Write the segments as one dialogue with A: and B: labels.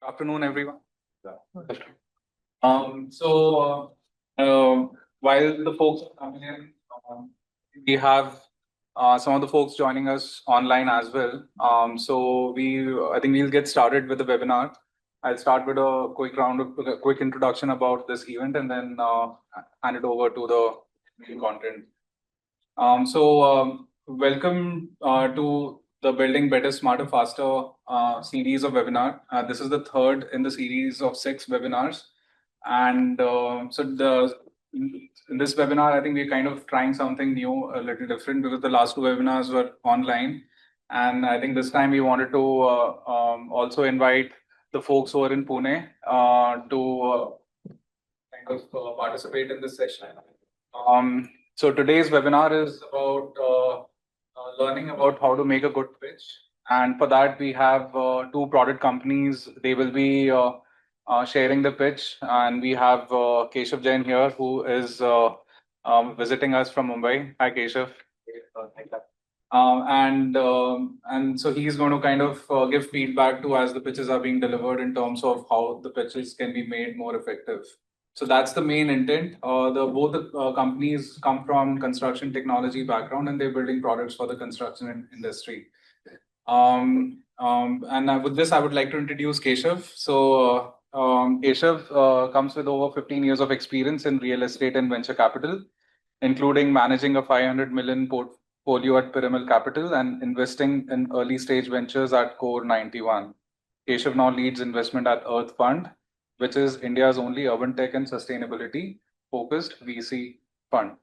A: Afternoon, everyone. So while the folks are coming in, we have some of the folks joining us online as well. I think we'll get started with the webinar. I'll start with a quick introduction about this event, and then hand it over to the main content. Welcome to the Building Better, Smarter, Faster series of webinar. This is the third in the series of 6 webinars. And in this webinar, I think we're kind of trying something new, a little different, because the last 2 webinars were online. And I think this time we wanted to also invite the folks who are in Pune to kind of participate in this session. So today's webinar is about learning about how to make a good pitch. And for that, we have 2 product companies. They will be sharing the pitch. And we have Keshav Jain here, who is visiting us from Mumbai. Hi, Keshav. And so he's going to kind of give feedback to as the pitches are being delivered in terms of how the pitches can be made more effective. So that's the main intent. Both the companies come from construction technology background, and they're building products for the construction industry. And with this, I would like to introduce Keshav. So Keshav comes with over 15 years of experience in real estate and venture capital, including managing a 500 million portfolio at Pyramid Capital and investing in early stage ventures at Core 91. Keshav now leads investment at Earth Fund, which is India's only urban tech and sustainability focused VC fund.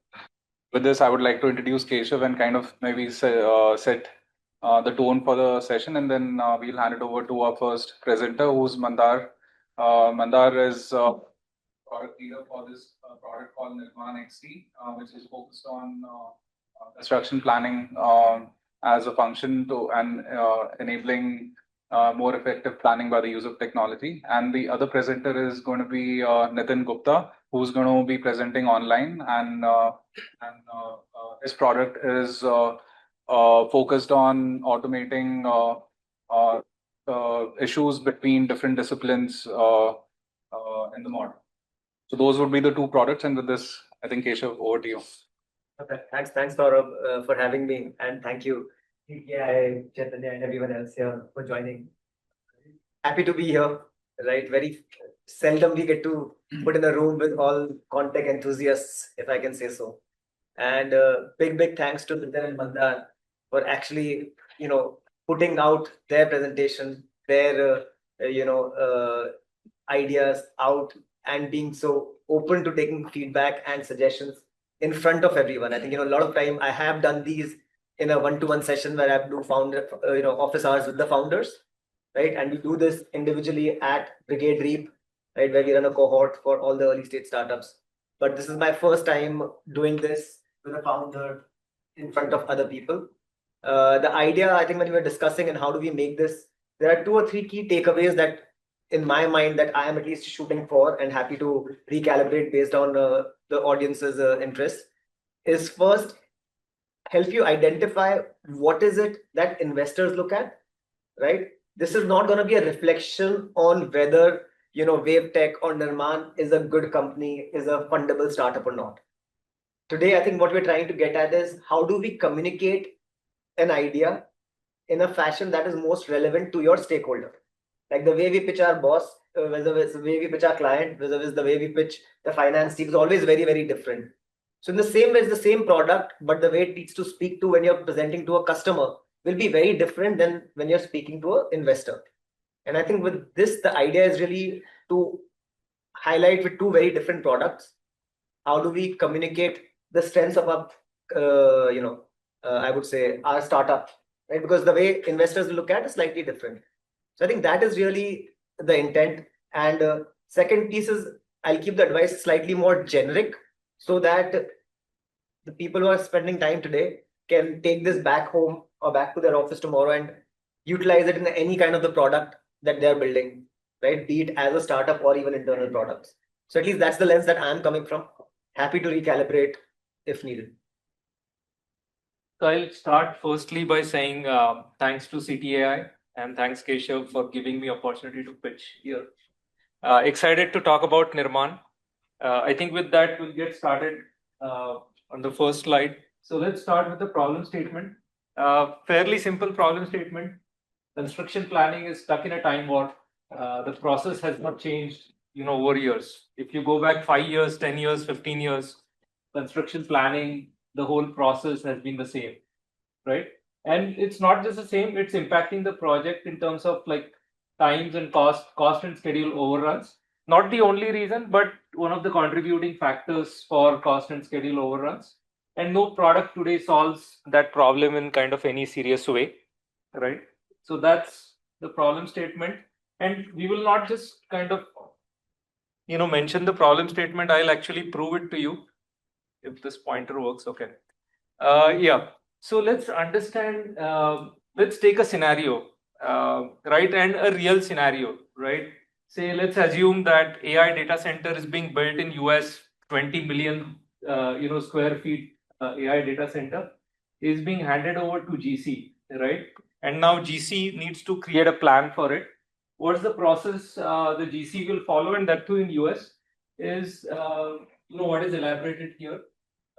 A: With this, I would like to introduce Keshav and kind of maybe set the tone for the session, and then we'll hand it over to our first presenter, who's Mandar. Mandar is product leader for this product called NirmaanXD, which is focused on construction planning as a function to and enabling more effective planning by the use of technology. And the other presenter is going to be Nitin Gupta, who's going to be presenting online. And his product is focused on automating issues between different disciplines in the model. So those would be the 2 products. And with this, I think Keshav, over to you.
B: Okay, thanks, Saurabh, for having me, and thank you, CTAI, Chaitanya, and everyone else here for joining. Happy to be here, right? Very seldom we get to put in a room with all ConTech enthusiasts, if I can say so. And big thanks to Nitin and Mandar for actually, putting out their presentation, their, ideas out, and being so open to taking feedback and suggestions in front of everyone. I think, a lot of time I have done these in a one-to-one session where I have to founder, office hours with the founders, right? And we do this individually at Brigade Reap, right, where we run a cohort for all the early stage startups. But this is my first time doing this with a founder in front of other people. The idea, I think, when we were discussing and how do we make this, there are 2 or 3 key takeaways that, in my mind, that I am at least shooting for and happy to recalibrate based on the audience's interest. Is first, help you identify what is it that investors look at, right? This is not going to be a reflection on whether, Vavetek or Nirmaan is a good company, is a fundable startup or not. Today, I think what we're trying to get at is how do we communicate an idea in a fashion that is most relevant to your stakeholder. Like the way we pitch our boss, whether it's the way we pitch our client, whether it's the way we pitch the finance team, is always very, very different. So in the same way, it's the same product, but the way it needs to speak to when you're presenting to a customer will be very different than when you're speaking to an investor. And I think with this, the idea is really to highlight with 2 very different products. How do we communicate the strengths of our, I would say our startup, right? Because the way investors look at it is slightly different. So I think that is really the intent. And second piece is I'll keep the advice slightly more generic so that the people who are spending time today can take this back home or back to their office tomorrow and utilize it in any kind of the product that they're building, right? Be it as a startup or even internal products. So at least that's the lens that I'm coming from. Happy to recalibrate if needed.
C: So I'll start firstly by saying thanks to CTAI and thanks Keshav for giving me opportunity to pitch here. Excited to talk about Nirmaan. I think with that we'll get started on the first slide. So let's start with the problem statement. Fairly simple problem statement. Construction planning is stuck in a time warp. The process has not changed, over years. If you go back 5 years, 10 years, 15 years, construction planning, the whole process has been the same, right? And it's not just the same, it's impacting the project in terms of like times and cost and schedule overruns. Not the only reason, but one of the contributing factors for cost and schedule overruns. And no product today solves that problem in kind of any serious way, right? So that's the problem statement. And we will not just kind of, mention the problem statement. I'll actually prove it to you if this pointer works. Okay. Yeah. So let's understand, let's take a scenario, right? And a real scenario, right? Say, let's assume that AI data center is being built in US, 20 million, square feet AI data center is being handed over to GC, right? And now GC needs to create a plan for it. What's the process the GC will follow, and that too in US is, what is elaborated here.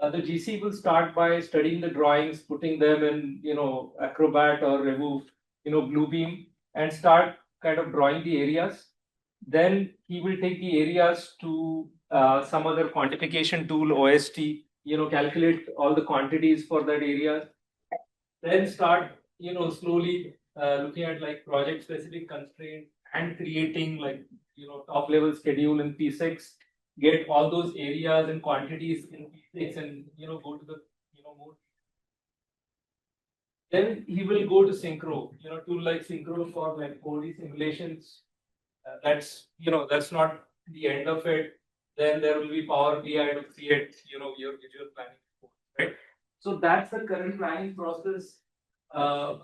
C: The GC will start by studying the drawings, putting them in, Acrobat or Remove, Bluebeam, and start kind of drawing the areas. Then he will take the areas to some other quantification tool, OST, calculate all the quantities for that area. Then start, slowly looking at like project specific constraint and creating like, top level schedule in P6, get all those areas and quantities in P6 and, go to the, more. Then he will go to Synchro, tool like Synchro for like 4D simulations. That's not the end of it. Then there will be Power BI to create, your visual planning, right? So that's the current planning process.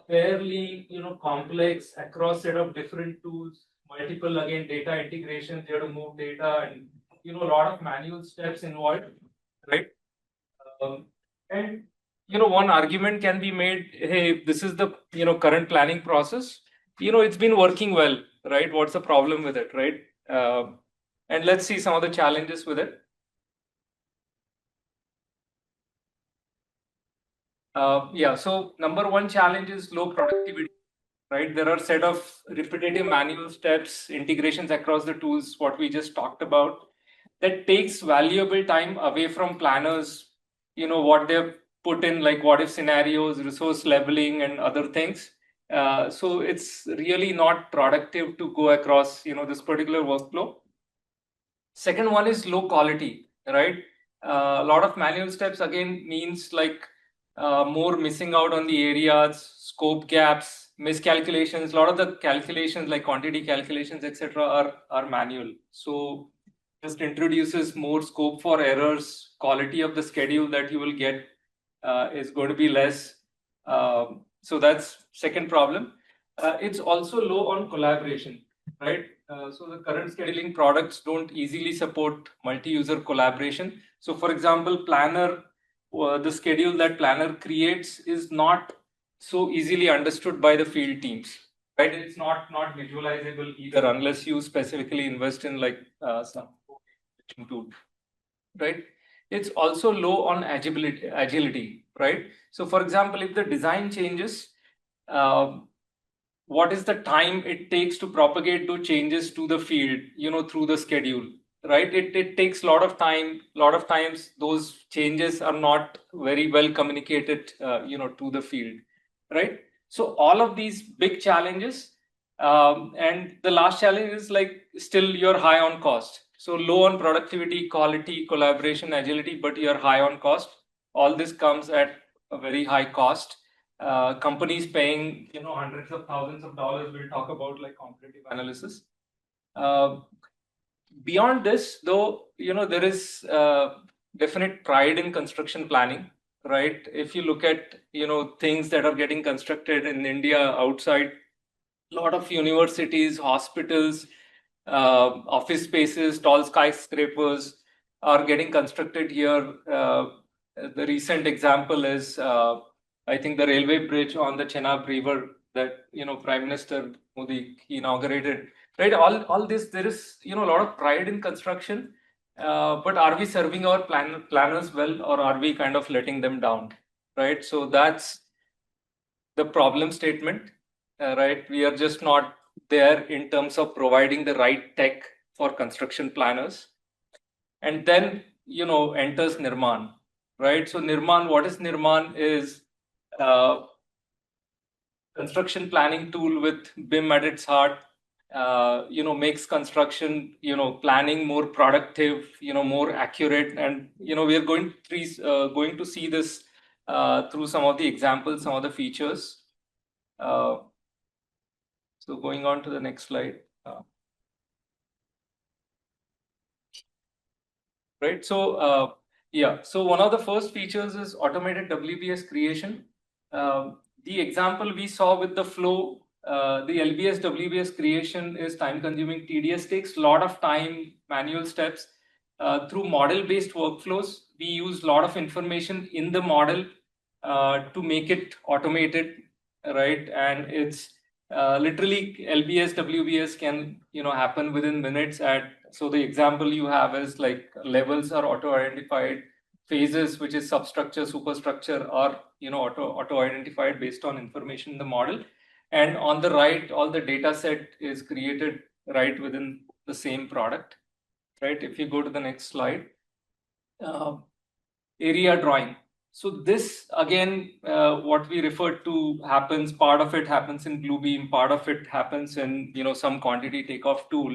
C: Fairly, complex across set of different tools, multiple again data integrations. You have to move data and a lot of manual steps involved, right? And one argument can be made, hey, this is the current planning process. It's been working well, right? What's the problem with it, right? And let's see some of the challenges with it. Yeah, so number one challenge is low productivity, right? There are a set of repetitive manual steps, integrations across the tools, what we just talked about, that takes valuable time away from planners, what they've put in, like what if scenarios, resource leveling, and other things. So it's really not productive to go across, this particular workflow. Second one is low quality, right? A lot of manual steps again means like more missing out on the areas, scope gaps, miscalculations. A lot of the calculations like quantity calculations, etc., are manual. So just introduces more scope for errors. Quality of the schedule that you will get is going to be less. So that's second problem. It's also low on collaboration, right? So the current scheduling products don't easily support multi-user collaboration. So for example, Planner, the schedule that Planner creates is not so easily understood by the field teams, right? It's not visualizable either unless you specifically invest in like some tool, right? It's also low on agility, right? So for example, if the design changes, what is the time it takes to propagate those changes to the field, through the schedule, right? It takes a lot of time. A lot of times those changes are not very well communicated, to the field, right? So all of these big challenges, and the last challenge is like still you're high on cost. So low on productivity, quality, collaboration, agility, but you're high on cost. All this comes at a very high cost. Companies paying hundreds of thousands of dollars. We'll talk about like competitive analysis. Beyond this, though, there is definite pride in construction planning, right? If you look at things that are getting constructed in India outside, a lot of universities, hospitals, office spaces, tall skyscrapers are getting constructed here. The recent example is I think the railway bridge on the Chenab River that Prime Minister Modi he inaugurated, right? All this, there is a lot of pride in construction, but are we serving our planners well, or are we kind of letting them down, right? So that's the problem statement, right? We are just not there in terms of providing the right tech for construction planners. And then enters Nirmaan, right? So Nirmaan, what is Nirmaan? Is construction planning tool with BIM at its heart. Makes construction planning more productive, more accurate, and we are going to see this through some of the examples, some of the features. So going on to the next slide. Right. So yeah. So one of the first features is automated WBS creation. The example we saw with the flow, the LBS WBS creation is time consuming, tedious, takes a lot of time, manual steps. Through model-based workflows, we use a lot of information in the model to make it automated, right? And it's literally LBS WBS can happen within minutes. So the example you have is like levels are auto-identified, phases, which is substructure, superstructure, are auto-identified based on information in the model. And on the right, all the data set is created right within the same product, right? If you go to the next slide, area drawing. So this again, what we referred to happens, part of it happens in Bluebeam, part of it happens in some quantity takeoff tool,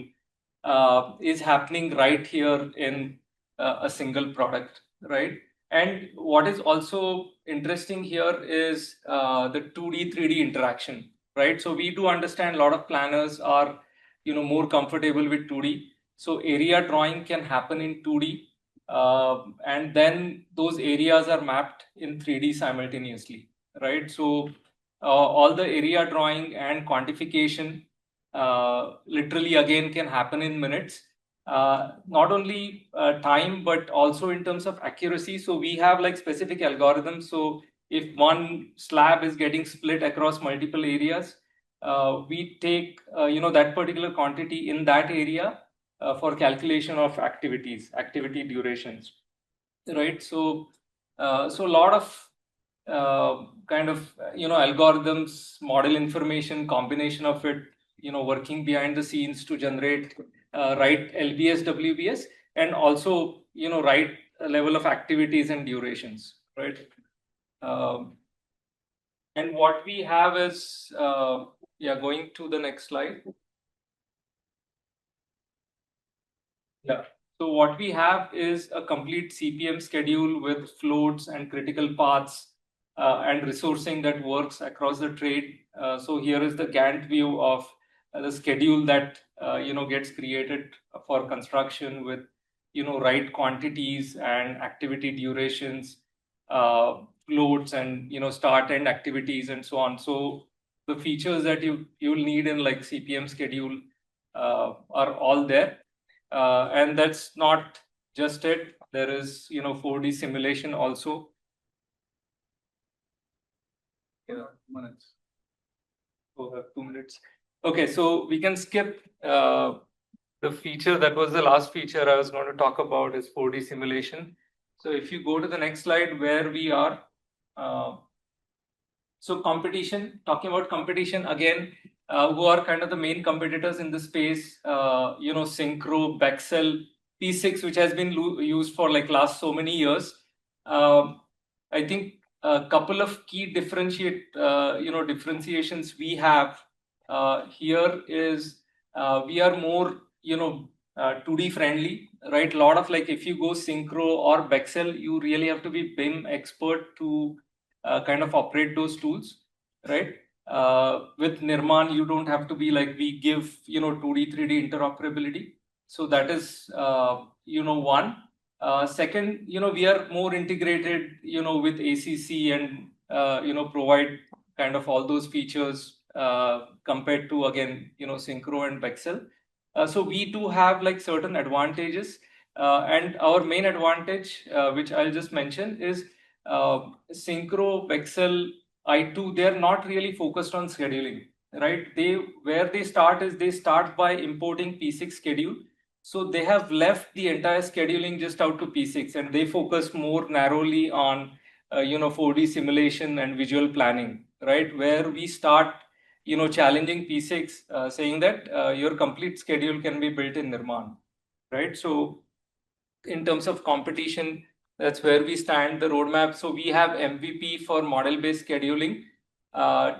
C: is happening right here in a single product, right? And what is also interesting here is the 2D, 3D interaction, right? So we do understand a lot of planners are more comfortable with 2D. So area drawing can happen in 2D. And then those areas are mapped in 3D simultaneously, right? So all the area drawing and quantification literally again can happen in minutes. Not only time, but also in terms of accuracy. So we have like specific algorithms. So if one slab is getting split across multiple areas, we take that particular quantity in that area for calculation of activity durations, right? So so a lot of kind of algorithms, model information, combination of it, working behind the scenes to generate right LBS WBS, and also right level of activities and durations, right? And what we have is going to the next slide. Yeah. So what we have is a complete CPM schedule with floats and critical paths and resourcing that works across the trade. So here is the Gantt view of the schedule that gets created for construction with right quantities and activity durations, floats, and start end activities and so on. So the features that you'll need in like CPM schedule are all there. And that's not just it. There is 4D simulation also. Yeah, 2 minutes. Oh, 2 minutes. Okay, so we can skip the feature that was the last feature I was going to talk about is 4D simulation. So if you go to the next slide where we are, so competition, talking about competition again, who are kind of the main competitors in the space, Synchro, Bexel, P6, which has been used for like last so many years. I think a couple of key differentiations we have here is we are more 2D friendly, right? A lot of like if you go Synchro or Bexel, you really have to be BIM expert to kind of operate those tools, right? With Nirmaan, you don't have to be like, we give 2D, 3D interoperability. So that is one. Second, we are more integrated with ACC and provide kind of all those features compared to again Synchro and Bexel. So we do have like certain advantages, and our main advantage, which I'll just mention, is Synchro, Bexel, I2, they're not really focused on scheduling, right? Where they start is they start by importing P6 schedule. So they have left the entire scheduling just out to P6, and they focus more narrowly on 4D simulation and visual planning, right? Where we start challenging P6, saying that your complete schedule can be built in Nirmaan, right? So in terms of competition, that's where we stand, the roadmap. So we have MVP for model-based scheduling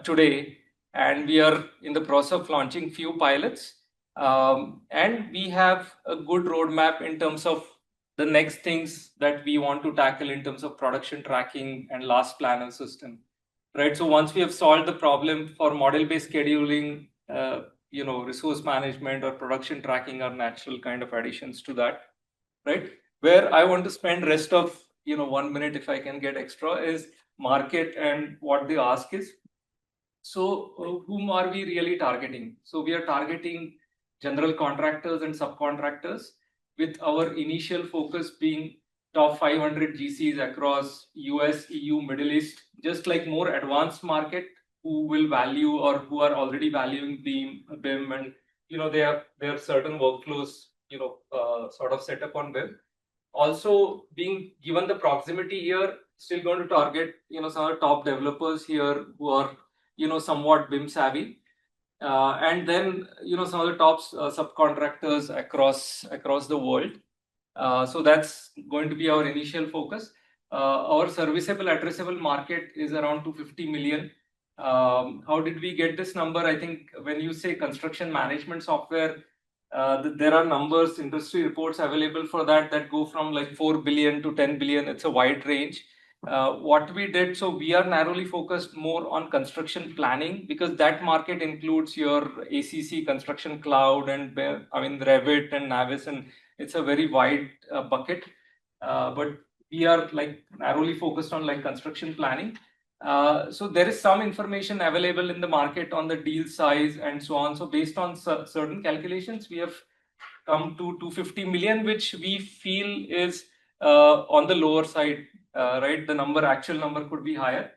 C: today, and we are in the process of launching few pilots. And we have a good roadmap in terms of the next things that we want to tackle in terms of production tracking and last planner system, right? So once we have solved the problem for model-based scheduling, resource management or production tracking are natural kind of additions to that, right? Where I want to spend rest of 1 minute, if I can get extra, is market and what the ask is. So whom are we really targeting? So we are targeting general contractors and subcontractors, with our initial focus being top 500 GCs across US, EU, Middle East, just like more advanced market who will value or who are already valuing BIM, and they have certain workflows sort of set up on BIM. Also, being given the proximity here, still going to target some of the top developers here who are somewhat BIM savvy, and then some of the top subcontractors across the world. So that's going to be our initial focus. Our serviceable addressable market is around 250 million. How did we get this number? I think when you say construction management software, there are numbers, industry reports available for that go from like 4 billion to 10 billion. It's a wide range. What we did, so we are narrowly focused more on construction planning, because that market includes your ACC, construction cloud, and Revit and Navis, and it's a very wide bucket. But we are like narrowly focused on like construction planning. So there is some information available in the market on the deal size and so on. So based on certain calculations, we have come to 250 million, which we feel is on the lower side, right? The actual number could be higher.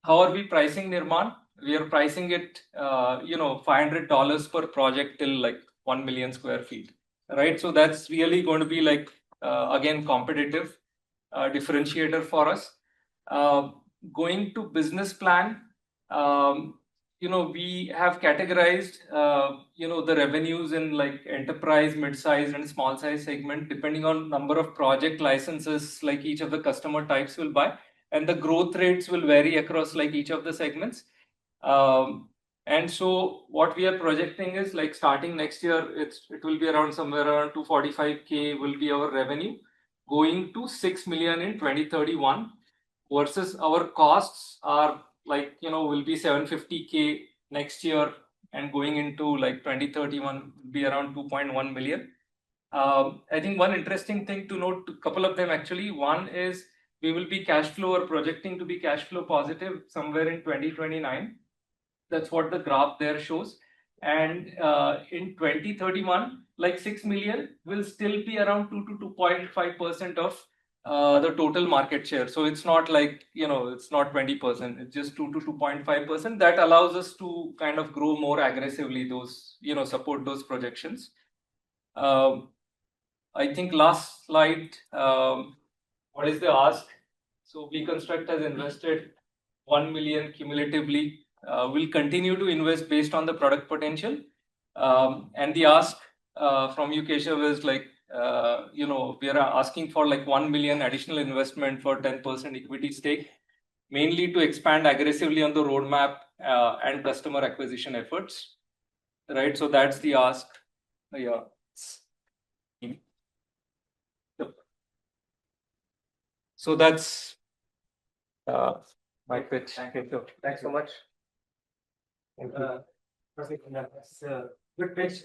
C: How are we pricing Nirmaan? We are pricing it, $500 per project till like 1 million square feet, right? So that's really going to be like, again, competitive differentiator for us. Going to business plan, we have categorized, the revenues in like enterprise, mid-size, and small-size segment, depending on number of project licenses like each of the customer types will buy, and the growth rates will vary across like each of the segments. And so what we are projecting is like starting next year, it will be around somewhere around 245K will be our revenue, going to 6 million in 2031, versus our costs are like, will be 750K next year, and going into like 2031 will be around 2.1 million. I think one interesting thing to note, a couple of them actually. One is we will be cash flow or projecting to be cash flow positive somewhere in 2029. That's what the graph there shows. And in 2031, like 6 million will still be around 2 to 2.5% of the total market share. So it's not like, it's not 20%, it's just 2 to 2.5%. That allows us to kind of grow more aggressively, those, support those projections. I think last slide, what is the ask? So VConstruct has invested 1 million cumulatively. We'll continue to invest based on the product potential. And the ask from you, Keshav, is like, we are asking for like 1 million additional investment for 10% equity stake, mainly to expand aggressively on the roadmap and customer acquisition efforts, right? So that's the ask. Yeah. So that's my pitch.
B: Thanks so much. That's a good pitch.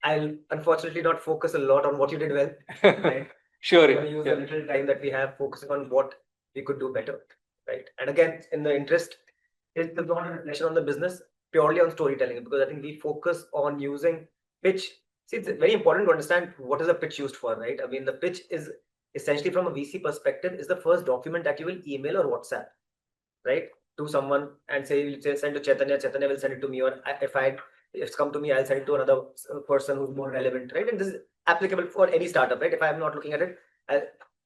B: I'll unfortunately not focus a lot on what you did well. Right?
C: Sure.
B: I'm going to use the little time that we have focusing on what we could do better. Right. And again, in the interest, it's the broader reflection on the business purely on storytelling, because I think we focus on using pitch. See, it's very important to understand what is a pitch used for, right? I mean, the pitch is essentially, from a VC perspective, is the first document that you will email or WhatsApp, right? to someone and say send to Chaitanya, Chaitanya will send it to me, or if it's come to me, I'll send it to another person who's more relevant, right? And this is applicable for any startup, right? If I'm not looking at it,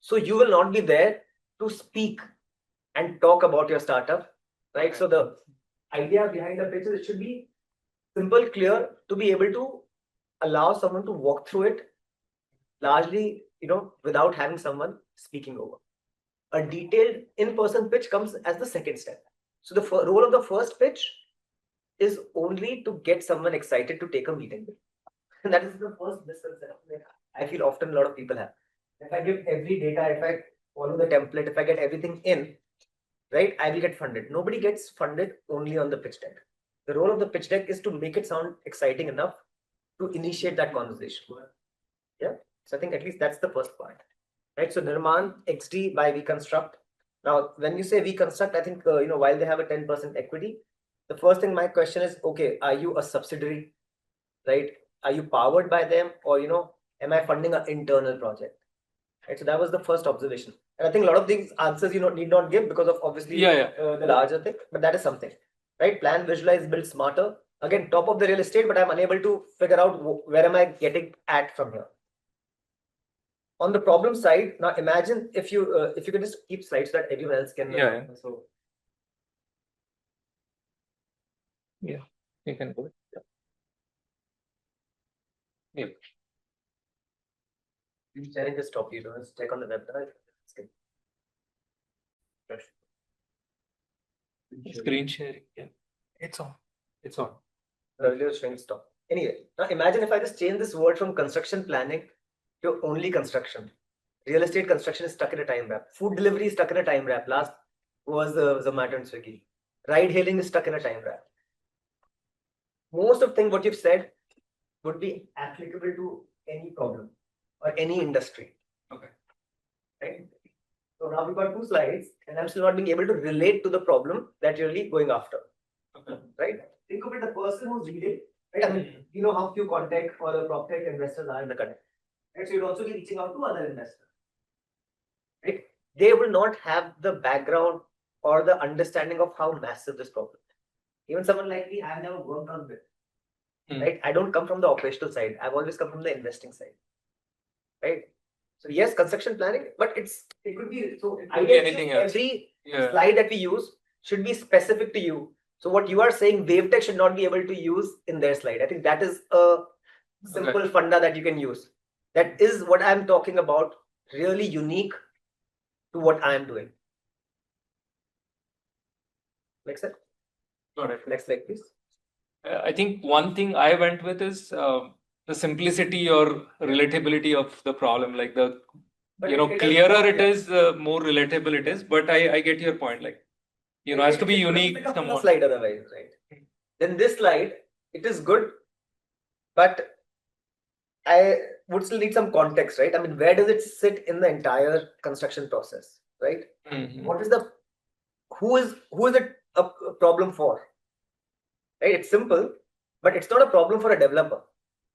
B: so you will not be there to speak and talk about your startup, right? So the idea behind the pitch is it should be simple, clear, to be able to allow someone to walk through it, largely, without having someone speaking over. A detailed in-person pitch comes as the second step. So the role of the first pitch is only to get someone excited to take a meeting. And that is the first misconception I feel often a lot of people have. If I give every data, if I follow the template, if I get everything in, right, I will get funded. Nobody gets funded only on the pitch deck. The role of the pitch deck is to make it sound exciting enough to initiate that conversation. Yeah. So I think at least that's the first part. Right. So NirmaanXD by VConstruct. Now, when you say VConstruct, I think, while they have a 10% equity, the first thing my question is, okay, are you a subsidiary, right? Are you powered by them, or, am I funding an internal project? Right. So that was the first observation. And I think a lot of these answers, need not give because of obviously the larger thing, but that is something, right? Plan, visualize, build smarter. Again, top of the real estate, but I'm unable to figure out where am I getting at from here. On the problem side, now imagine if you can just keep slides so that everyone else can. So
C: yeah, you can go. Yeah.
B: Sharing this stop. You don't check on the webinar.
C: Screen sharing. Yeah, it's on. It's on.
B: Earlier showing stop. Anyway, now imagine if I just change this word from construction planning to only construction. Real estate construction is stuck in a time wrap. Food delivery is stuck in a time wrap. Last was Zomato and Swiggy. Ride hailing is stuck in a time wrap. Most of things what you've said would be applicable to any problem or any industry.
A: Okay.
B: Right. So now we've got 2 slides, and I'm still not being able to relate to the problem that you're really going after.
A: Okay.
B: Right. Think of it, the person who's reading. Right. I mean, you know how few ConTech or PropTech investors are in the country. Right. So you'd also be reaching out to other investors. Right. They will not have the background or the understanding of how massive this problem is. Even someone like me, I've never worked on it. Right. I don't come from the operational side. I've always come from the investing side. Right. So yes, construction planning, but it could be so.
C: It could be anything else.
B: Every slide that we use should be specific to you. So what you are saying, Vavetek should not be able to use in their slide. I think that is a simple funda that you can use. That is what I'm talking about. Really unique to what I am doing. Next slide.
C: Got it.
B: Next slide, please.
C: I think one thing I went with is the simplicity or relatability of the problem. Like clearer it is, more relatable it is. But I get your point. Like, has to be unique.
B: Somewhat. Slide otherwise, right? Then this slide, it is good, but I would still need some context, right? I mean, where does it sit in the entire construction process, right? What is who is it a problem for? Right? It's simple, but it's not a problem for a developer,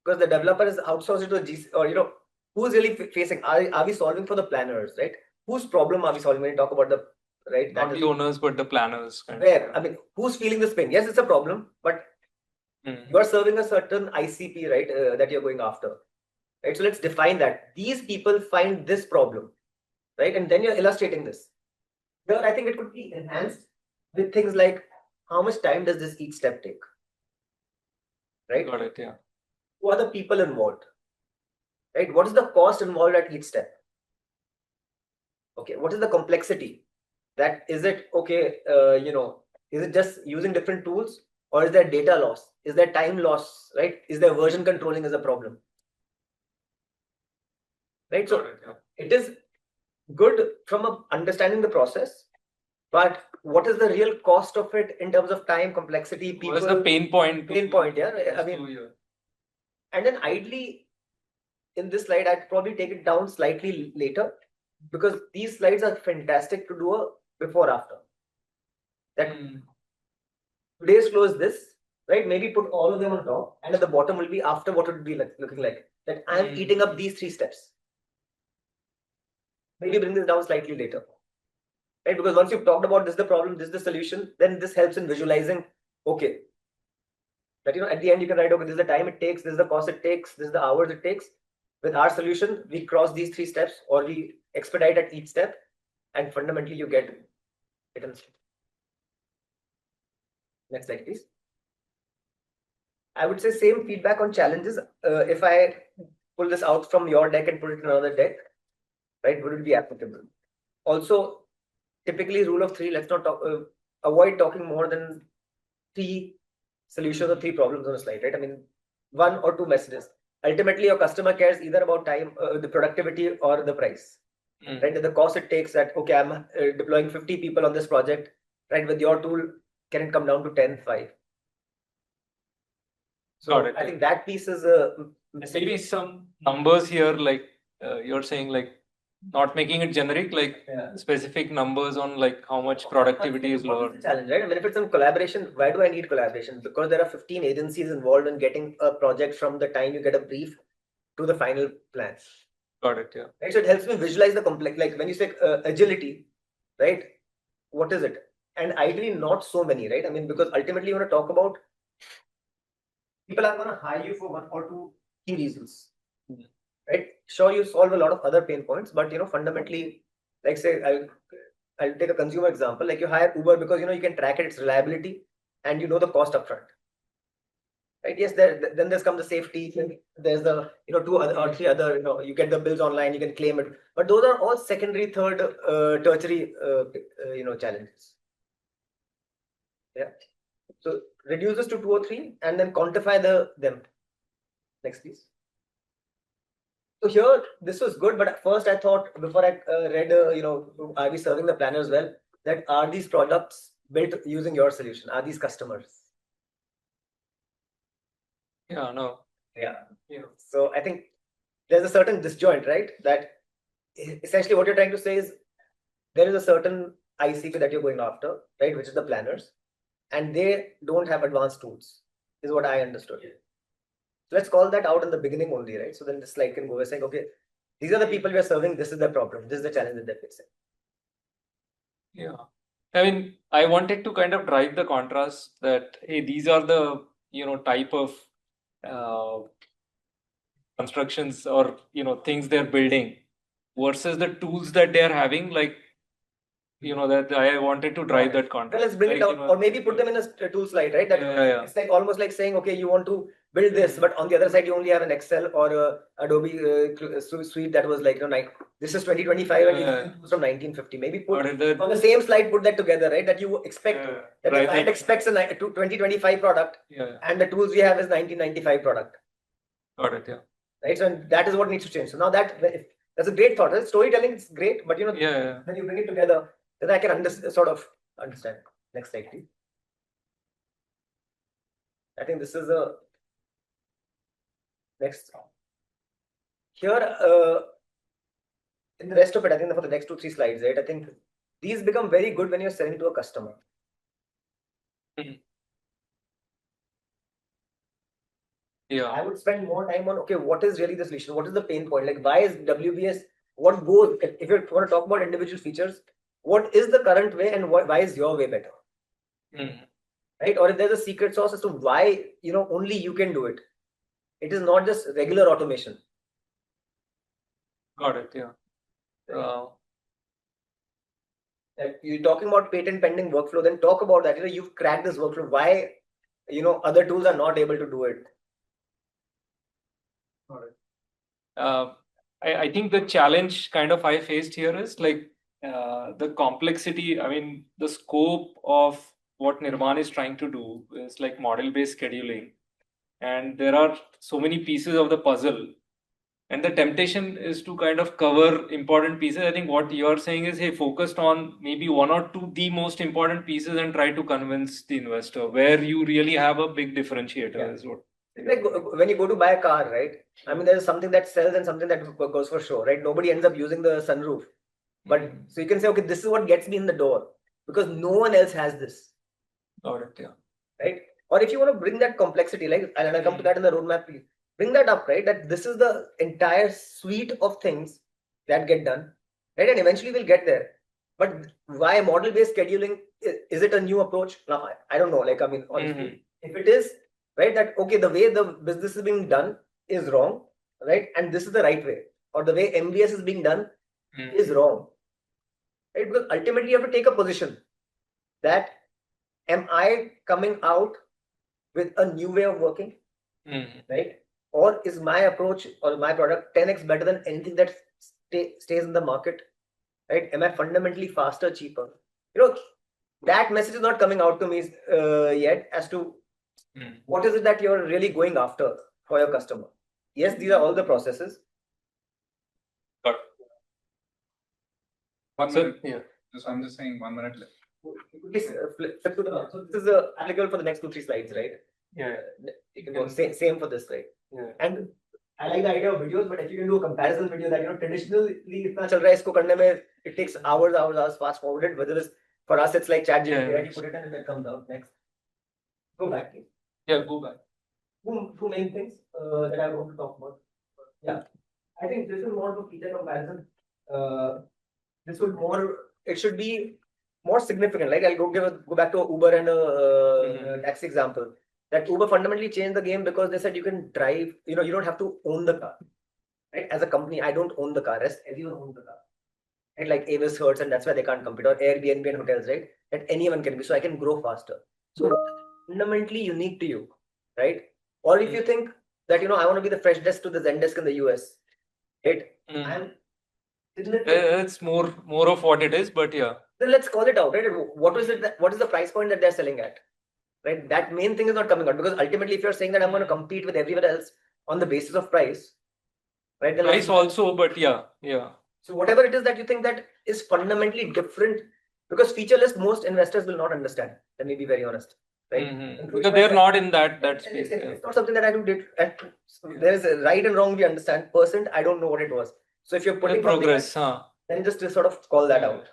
B: because the developer is outsourced to a GC, or who's really facing? Are we solving for the planners, right? Whose problem are we solving when you talk about the right?
C: Not the owners, but the planners.
B: Where, I mean, who's feeling this pain? Yes, it's a problem, but you are serving a certain ICP, right? That you're going after, right? So let's define that. These people find this problem, right? And then you're illustrating this. Here, I think it could be enhanced with things like, how much time does this each step take? Right?
C: Got it, yeah.
B: Who are the people involved? Right? What is the cost involved at each step? Okay, what is the complexity? That is it okay, is it just using different tools, or is there data loss? Is there time loss, right? Is there version controlling as a problem? Right? So it is good from understanding the process, but what is the real cost of it in terms of time, complexity, people?
C: What is the pain point?
B: Yeah. I mean, and then ideally, in this slide, I'd probably take it down slightly later, because these slides are fantastic to do a before-after. That today's flow is this, right? Maybe put all of them on top, and at the bottom will be after what it would be looking like. That I'm eating up these 3 steps. Maybe bring this down slightly later. right? Because once you've talked about this is the problem, this is the solution, then this helps in visualizing, okay, that, at the end you can write, okay, this is the time it takes, this is the cost it takes, this is the hours it takes. With our solution, we cross these 3 steps, or we expedite at each step, and fundamentally you get it in. Next slide, please. I would say same feedback on challenges. If I pull this out from your deck and put it in another deck, right, would it be applicable? Also, typically rule of 3, let's not talk, avoid talking more than 3 solutions or 3 problems on a slide, right? I mean, 1 or 2 messages. Ultimately, your customer cares either about time, the productivity, or the price, right? The cost it takes that, okay, I'm deploying 50 people on this project, right? With your tool, can it come down to 10, 5? So
C: Got it.
B: I think that piece is
C: maybe some numbers here, like you're saying, like not making it generic, like specific numbers on like how much productivity is lower.
B: Challenge, right? I mean, if it's in collaboration, why do I need collaboration? Because there are 15 agencies involved in getting a project from the time you get a brief to the final plan.
C: Got it. Yeah.
B: Right. So it helps me visualize the complex. Like when you say agility, right? What is it? And ideally, not so many, right? I mean, because ultimately, you want to talk about people are going to hire you for 1 or 2 key reasons, right? Sure, you solve a lot of other pain points, but fundamentally, like say, I'll take a consumer example. Like you hire Uber because you can track its reliability and the cost upfront. Right? Yes, then there's come the safety. There's the 2 or 3 other you get the bills online, you can claim it. But those are all secondary, third, tertiary challenges. Yeah. So reduce this to 2 or 3 and then quantify them. Next, please. So here, this was good, but at first I thought, before I read, are we serving the planners well, that are these products built using your solution? Are these customers?
C: Yeah, no.
B: Yeah. So I think there's a certain disjoint, right? That essentially what you're trying to say is there is a certain ICP that you're going after, right? Which is the planners, and they don't have advanced tools, is what I understood. So let's call that out in the beginning only, right? So then the slide can go, we're saying, okay, these are the people we are serving, this is the problem, this is the challenge that they're facing.
C: Yeah. I mean, I wanted to kind of drive the contrast that, hey, these are the, type of constructions or, things they're building versus the tools that they're having, like, that I wanted to drive that contrast.
B: Well, let's bring it out, or maybe put them in a tool slide, right? That it's like almost like saying, okay, you want to build this, but on the other side, you only have an Excel or a Adobe suite that was like, this is 2025 and it's from 1950. Maybe put on the same slide, put that together, right? That you expect that the client expects a 2025 product, and the tools we have is 1995 product.
C: Got it. Yeah.
B: Right. So that is what needs to change. So now that's a great thought. Right? Storytelling is great, but when you bring it together, then I can sort of understand. Next slide, please. I think this is a next. Here, in the rest of it, I think for the next 2-3 slides, right? I think these become very good when you're selling to a customer.
C: Yeah.
B: I would spend more time on, okay, what is really the solution? What is the pain point? Like, why is WBS? What goes? If you want to talk about individual features, what is the current way and why is your way better? Right? Or if there's a secret sauce as to why only you can do it. It is not just regular automation.
C: Got it. Yeah.
B: You're talking about patent pending workflow, then talk about that. You've cracked this workflow. Why other tools are not able to do it.
C: I think the challenge kind of I faced here is like the complexity. I mean, the scope of what Nirmaan is trying to do is like model-based scheduling, and there are so many pieces of the puzzle, and the temptation is to kind of cover important pieces. I think what you're saying is, hey, focused on maybe 1 or 2 the most important pieces and try to convince the investor where you really have a big differentiator. Is what.
B: Like when you go to buy a car, right? I mean, there's something that sells and something that goes for show, right? Nobody ends up using the sunroof. But so you can say, okay, this is what gets me in the door because no one else has this.
C: Got it. Yeah.
B: Right? Or if you want to bring that complexity, like, and I'll come to that in the roadmap, please bring that up, right? That this is the entire suite of things that get done, right? And eventually we'll get there. But why model-based scheduling? Is it a new approach? Now, I don't know. Like, I mean, honestly, if it is, right, that, okay, the way the business is being done is wrong, right? And this is the right way. Or the way MBS is being done is wrong. Right? Because ultimately you have to take a position that, am I coming out with a new way of working? Right? Or is my approach or my product 10x better than anything that stays in the market? Right? Am I fundamentally faster, cheaper? You know, that message is not coming out to me yet as to what is it that you're really going after for your customer. Yes, these are all the processes.
A: Got it. 1 minute.
C: Yeah.
A: I'm just saying 1 minute left.
B: Please flip to the. So this is applicable for the next 2-3 slides, right?
C: Yeah.
B: You can go same for this, right?
C: Yeah.
B: And I like the idea of videos, but if you can do a comparison video that, you know, traditionally itna chal raha hai, isko karne mein it takes hours, fast forwarded. Whether it's for us, it's like chat GPT, right? You put it in and it comes out next. Go back, please.
C: Yeah, go back.
B: Two main things that I want to talk about. Yeah, I think this is more of a feature comparison. It should be more significant. Like, I'll go back to a Uber and a taxi example. That Uber fundamentally changed the game because they said you can drive, you know, you don't have to own the car. Right? As a company, I don't own the car. Everyone owns the car. Right? Like Avis, Hertz, and that's why they can't compete. Or Airbnb and hotels, right? That anyone can be. So I can grow faster. So fundamentally unique to you, right? Or if you think that, you know, I want to be the fresh desk to the Zendesk in the US, right?
C: It's more of what it is, but yeah.
B: Then let's call it out, right? What is the price point that they're selling at? Right? That main thing is not coming out, because ultimately, if you're saying that I'm going to compete with everyone else on the basis of price, right? Then
C: price also, but yeah.
B: So whatever it is that you think that is fundamentally different, because feature list, most investors will not understand. Let me be very honest, right?
C: Because they're not in that space.
B: It's not something that I do. There's a right and wrong we understand. Percent, I don't know what it was. So if you're putting
C: progress,
B: then just to sort of call that out.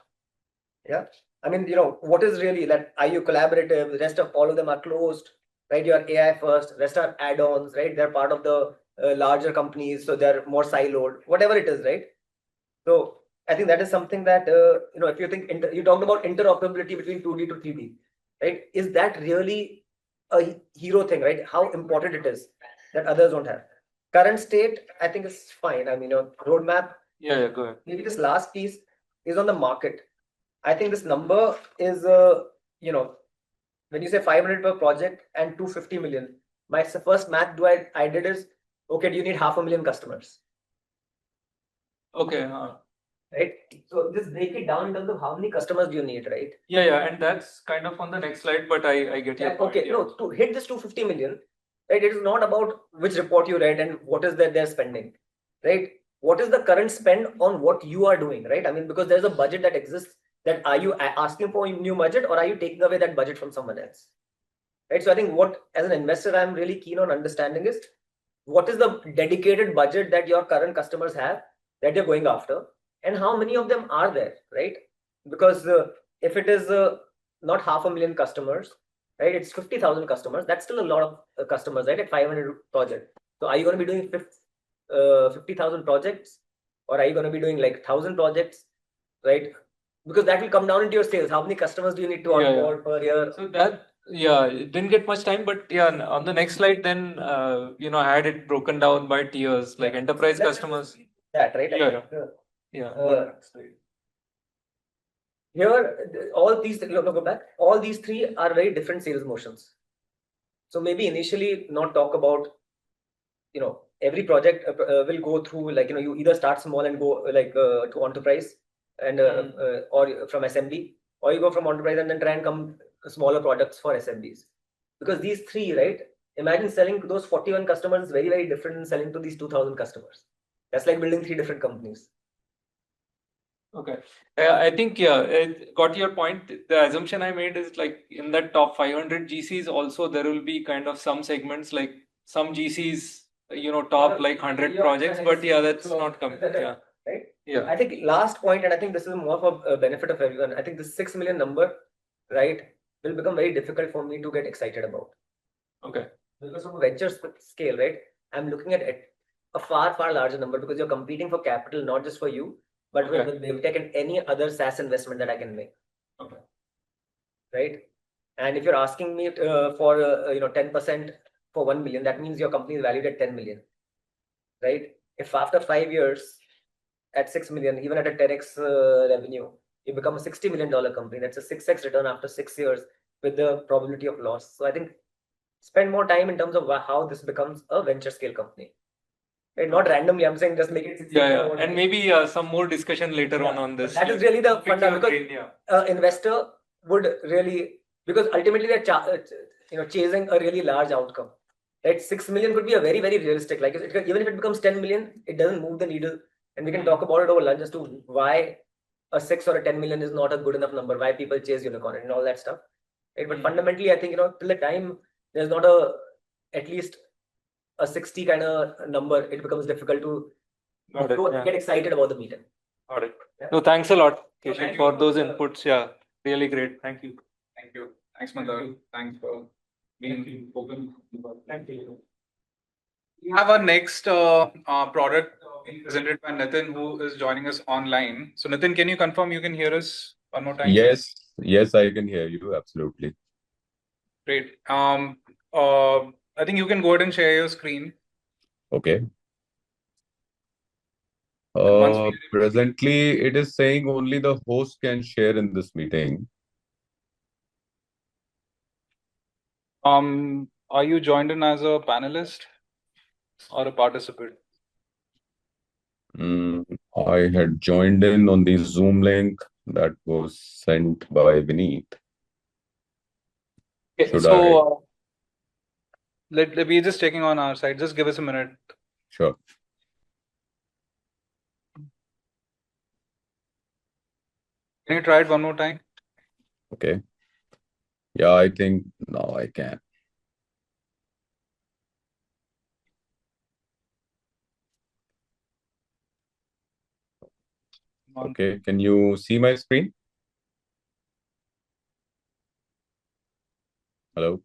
B: Yeah. I mean, you know, what is really that? Are you collaborative? The rest of all of them are closed, right? You are AI first, rest are add-ons, right? They're part of the larger companies, so they're more siloed, whatever it is, right? So I think that is something that, you know, if you think, you talked about interoperability between 2D to 3D, right? Is that really a hero thing, right? How important it is that others don't have. Current state, I think is fine. I mean, roadmap.
C: Yeah, go ahead.
B: Maybe this last piece is on the market. I think this number is, you know, when you say 500 per project and 250 million, my first math I did is, okay, do you need 500,000 customers?
C: Okay.
B: Right. So just break it down in terms of how many customers do you need, right?
C: Yeah, and that's kind of on the next slide, but I get your point.
B: Okay, yeah. No, to hit this 250 million, right? It is not about which report you read and what is that they're spending, right? What is the current spend on what you are doing, right? I mean, because there's a budget that exists. That are you asking for a new budget, or are you taking away that budget from someone else, right? So I think what, as an investor, I'm really keen on understanding is what is the dedicated budget that your current customers have that you're going after, and how many of them are there, right? Because if it is not 500,000 customers, right, it's 50,000 customers. That's still a lot of customers, right? At 500 project. So are you going to be doing 50,000 projects, or are you going to be doing like 1,000 projects, right? Because that will come down into your sales. How many customers do you need to onboard per year?
C: So that, it didn't get much time, but yeah, on the next slide, then, you know, I had it broken down by tiers, like enterprise customers.
B: That, right?
C: Yeah.
B: Here, all these, go back. All these three are very different sales motions. So maybe initially not talk about, you know, every project will go through, like, you know, you either start small and go like to enterprise, and or from SMB, or you go from enterprise and then try and come smaller products for SMBs. Because these three, right? Imagine selling to those 41 customers is very, very different than selling to these 2,000 customers. That's like building 3 different companies.
C: Okay. I think, it got your point. The assumption I made is, like, in that top 500 GCs also, there will be kind of some segments, like some GCs, you know, top like 100 projects, but yeah, that's not coming. Yeah.
B: Right?
C: Yeah.
B: I think last point, and I think this is more for a benefit of everyone. I think the 6 million number, right, will become very difficult for me to get excited about.
C: Okay.
B: Because from a venture scale, right, I'm looking at a far, far larger number, because you're competing for capital, not just for you, but
A: Okay.
B: with Vavetek and any other SaaS investment that I can make.
A: Okay.
B: Right? And if you're asking me for 10% for 1 million, that means your company is valued at 10 million. Right? If after 5 years at 6 million, even at a 10x revenue, you become a $60 million company, that's a 6x return after 6 years with the probability of loss. So I think spend more time in terms of how this becomes a venture scale company. Right? Not randomly, I'm saying just make it 60.
C: Yeah. And maybe some more discussion later on this.
B: That is really the
C: Pick
B: funda,
C: your
B: because
C: brain, yeah.
B: investor would really, because ultimately they're chasing a really large outcome. Right? 6 million could be a very, very realistic. Like even if it becomes 10 million, it doesn't move the needle. And we can talk about it over lunch as to why a 6 or a 10 million is not a good enough number, why people chase unicorn and all that stuff. Right? But fundamentally, I think, till the time there's not at least a 60 kind of number, it becomes difficult to get excited about the meeting.
C: Got it. No, thanks a lot, Keshav,
A: Thank you.
C: for those inputs. Yeah, really great. Thank you.
A: Thank you. Thanks, Mandar. Thanks for being open.
C: Thank you.
A: We have our next product being presented by Nitin, who is joining us online. So, Nitin, can you confirm you can hear us one more time?
D: Yes, I can hear you. Absolutely.
A: Great. I think you can go ahead and share your screen.
D: Okay.
A: Once we are able to-
D: Presently, it is saying only the host can share in this meeting.
A: Are you joined in as a panelist or a participant?
D: I had joined in on the Zoom link that was sent by Vineet.
A: Okay,
D: Should
A: so we're just checking on our side. Just give us a minute.
D: Sure.
A: Can you try it one more time?
D: Okay. Yeah, I think now I can. Okay, can you see my screen? Hello?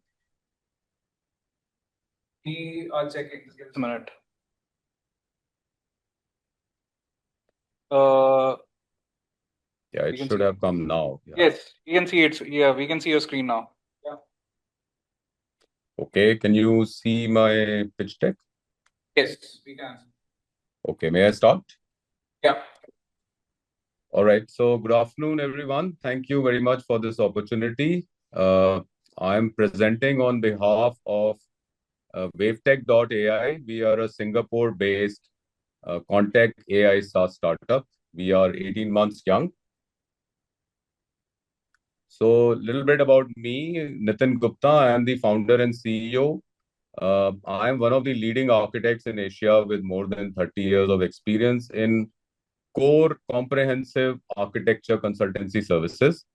A: We are checking. Just give us a minute.
D: Yeah,
A: We
D: it
A: can
D: should
A: see.
D: have come now. Yeah.
A: Yes, we can see it. Yeah, we can see your screen now. Yeah.
D: Okay, can you see my pitch deck?
A: Yes, we can.
D: Okay, may I start?
A: Yeah.
D: All right. So good afternoon, everyone. Thank you very much for this opportunity. I'm presenting on behalf of Vavetek.AI. We are a Singapore-based ConTech AI SaaS startup. We are 18 months young. So a little bit about me, Nitin Gupta. I am the founder and CEO. I am one of the leading architects in Asia with more than 30 years of experience in core comprehensive architecture consultancy services.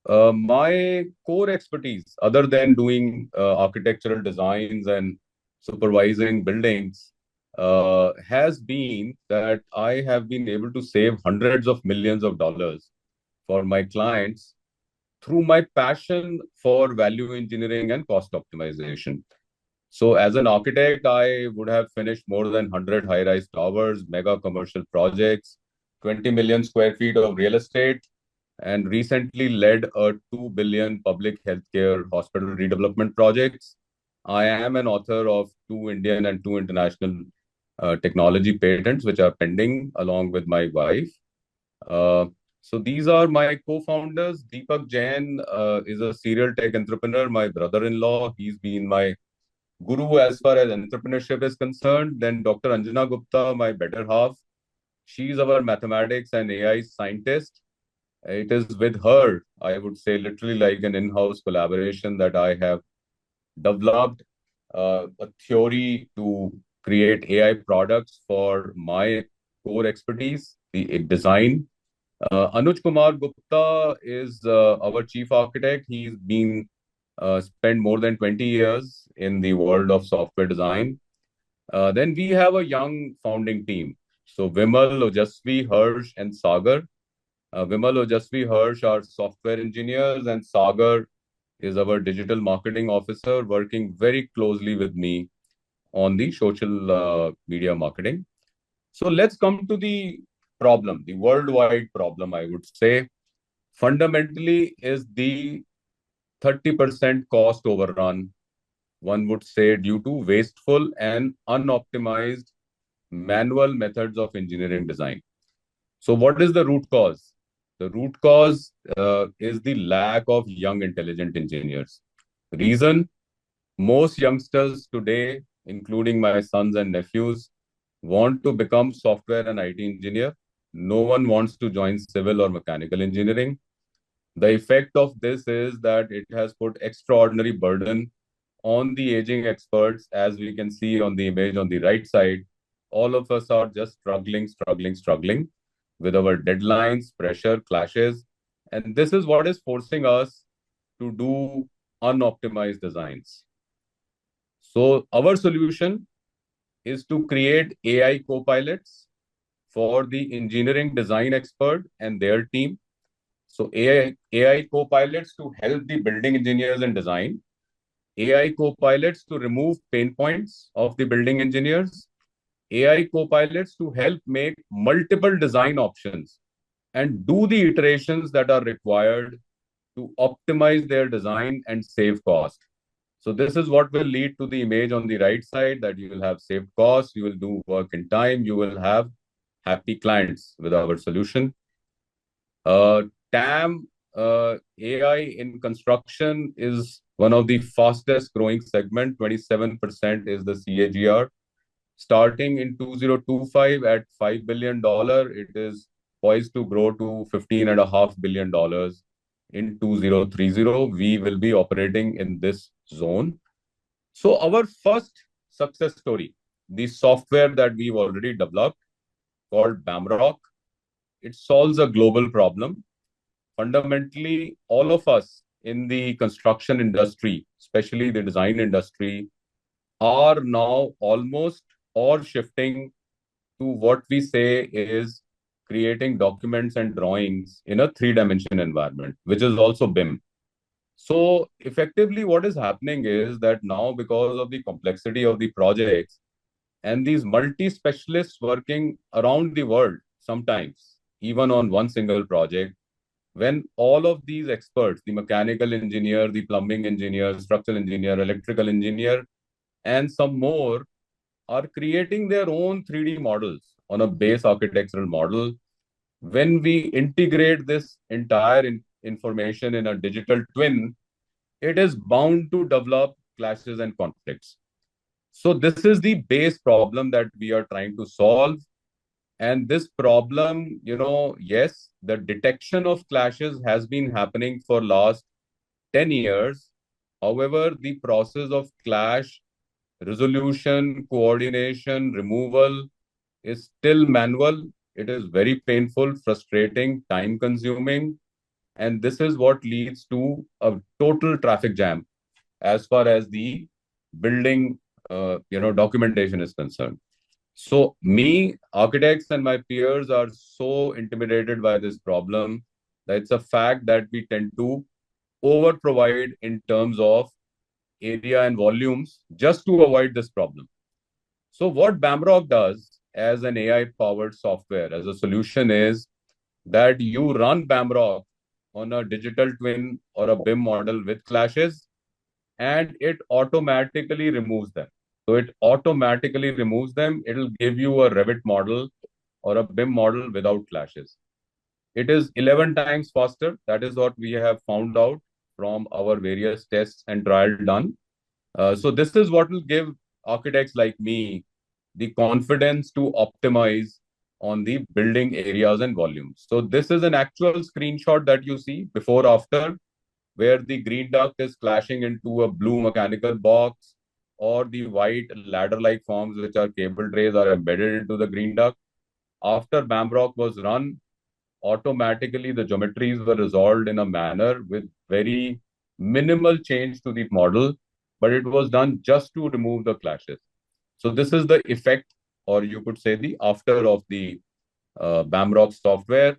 D: My core expertise, other than doing architectural designs and supervising buildings, has been that I have been able to save hundreds of millions of dollars for my clients through my passion for value engineering and cost optimization. So as an architect, I would have finished more than 100 high-rise towers, mega commercial projects, 20 million square feet of real estate, and recently led a 2 billion public healthcare hospital redevelopment projects. I am an author of 2 Indian and 2 international technology patents, which are pending along with my wife. So these are my co-founders. Deepak Jain is a serial tech entrepreneur, my brother-in-law. He's been my guru as far as entrepreneurship is concerned. Then Dr. Anjana Gupta, my better half. She's our mathematics and AI scientist. It is with her, I would say, literally like an in-house collaboration that I have developed a theory to create AI products for my core expertise, the design. Anuj Kumar Gupta is our chief architect. He's been spent more than 20 years in the world of software design. Then we have a young founding team. So Vimal, Ojasvi, Harsh, and Sagar. Vimal, Ojasvi, Harsh are software engineers, and Sagar is our digital marketing officer, working very closely with me on the social media marketing. So let's come to the problem, the worldwide problem, I would say, fundamentally is the 30% cost overrun, one would say, due to wasteful and unoptimized manual methods of engineering design. So, what is the root cause? The root cause is the lack of young, intelligent engineers. Reason: most youngsters today, including my sons and nephews, want to become software and IT engineer. No one wants to join civil or mechanical engineering. The effect of this is that it has put extraordinary burden on the aging experts, as we can see on the image on the right side. All of us are just struggling with our deadlines, pressure, clashes. And this is what is forcing us to do unoptimized designs. So our solution is to create AI co-pilots for the engineering design expert and their team. So AI co-pilots to help the building engineers in design, AI co-pilots to remove pain points of the building engineers, AI co-pilots to help make multiple design options and do the iterations that are required to optimize their design and save cost. So this is what will lead to the image on the right side, that you will have saved costs, you will do work in time, you will have happy clients with our solution. TAM, AI in construction is one of the fastest growing segment. 27% is the CAGR. Starting in 2025 at $5 billion, it is poised to grow to $15.5 billion in 2030. We will be operating in this zone. So our first success story, the software that we've already developed called Bamrock, it solves a global problem. Fundamentally, all of us in the construction industry, especially the design industry, are now almost or shifting to what we say is creating documents and drawings in a three-dimension environment, which is also BIM. So effectively, what is happening is that now, because of the complexity of the projects and these multi-specialists working around the world, sometimes even on one single project, when all of these experts, the mechanical engineer, the plumbing engineer, structural engineer, electrical engineer, and some more, are creating their own 3D models on a base architectural model, when we integrate this entire information in a digital twin, it is bound to develop clashes and conflicts. So this is the base problem that we are trying to solve. And this problem, yes, the detection of clashes has been happening for last 10 years. However, the process of clash resolution, coordination, removal is still manual. It is very painful, frustrating, time consuming. And this is what leads to a total traffic jam as far as the building, documentation is concerned. So me, architects and my peers are so intimidated by this problem that it's a fact that we tend to over provide in terms of area and volumes just to avoid this problem. So what Bamrock does as an AI-powered software, as a solution, is that you run Bamrock on a digital twin or a BIM model with clashes, and it automatically removes them. So it automatically removes them. It'll give you a Revit model or a BIM model without clashes. It is 11 times faster. That is what we have found out from our various tests and trial done. So this is what will give architects like me the confidence to optimize on the building areas and volumes. So this is an actual screenshot that you see before after, where the green duct is clashing into a blue mechanical box, or the white ladder-like forms, which are cable trays, are embedded into the green duct. After Bamrock was run, automatically the geometries were resolved in a manner with very minimal change to the model, but it was done just to remove the clashes. So this is the effect, or you could say the after of the Bamrock software.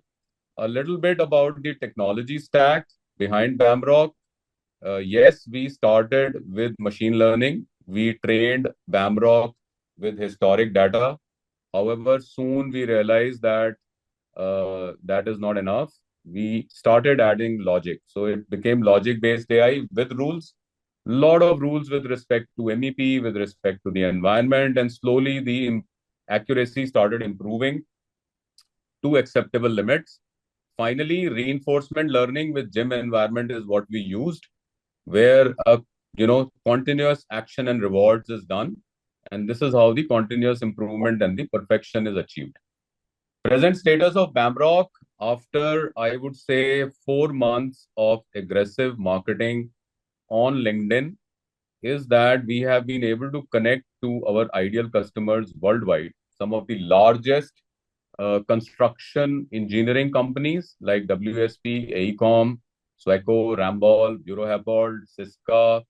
D: A little bit about the technology stack behind Bamrock. Yes, we started with machine learning. We trained Bamrock with historic data. However, soon we realized that that is not enough. We started adding logic. So it became logic-based AI with rules, lot of rules with respect to MEP, with respect to the environment, and slowly the accuracy started improving to acceptable limits. Finally, reinforcement learning with gym environment is what we used, where continuous action and rewards is done, and this is how the continuous improvement and the perfection is achieved. Present status of Bamrock after, I would say, 4 months of aggressive marketing on LinkedIn is that we have been able to connect to our ideal customers worldwide. Some of the largest construction engineering companies like WSP, AECOM, Sweco, Ramboll, Bureau Happold, Cisco,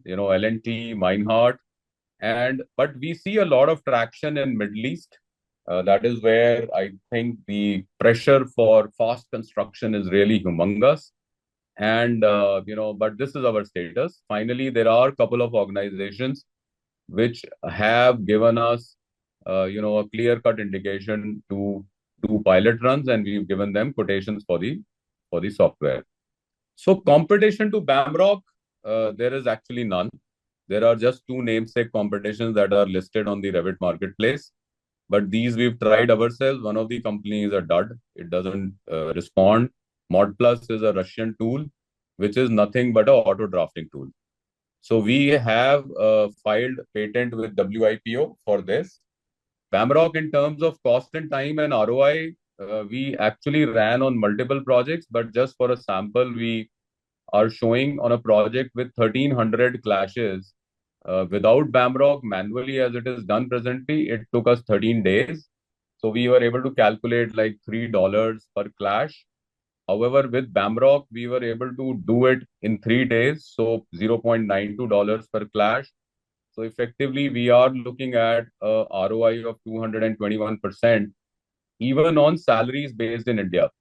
D: L&T, Meinhardt. But we see a lot of traction in Middle East. That is where I think the pressure for fast construction is really humongous. But this is our status. Finally, there are a couple of organizations which have given us, a clear-cut indication to do pilot runs, and we've given them quotations for the software. So competition to Bamrock, there is actually none. There are just two namesake competitions that are listed on the Revit marketplace, but these we've tried ourselves. One of the companies is a dud. It doesn't respond. ModPlus is a Russian tool, which is nothing but a auto drafting tool. So we have filed patent with WIPO for this. Bamrock, in terms of cost and time and ROI, we actually ran on multiple projects, but just for a sample, we are showing on a project with 1,300 clashes. Without Bamrock, manually as it is done presently, it took us 13 days. So we were able to calculate like $3 per clash. However, with Bamrock, we were able to do it in 3 days, so $0.92 per clash. So effectively, we are looking at a ROI of 221%, even on salaries based in India.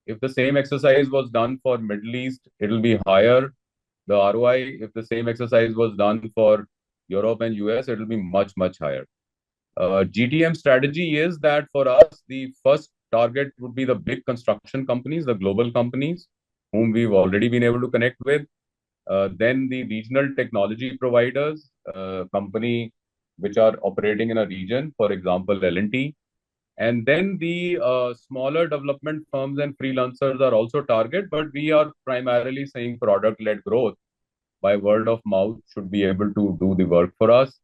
D: If the same exercise was done for Middle East, it'll be higher. The ROI, if the same exercise was done for Europe and US, it'll be much, much higher. GTM strategy is that for us, the first target would be the big construction companies, the global companies, whom we've already been able to connect with. Then the regional technology providers, company which are operating in a region, for example, L&T. And then the smaller development firms and freelancers are also target, but we are primarily saying product-led growth by word of mouth should be able to do the work for us.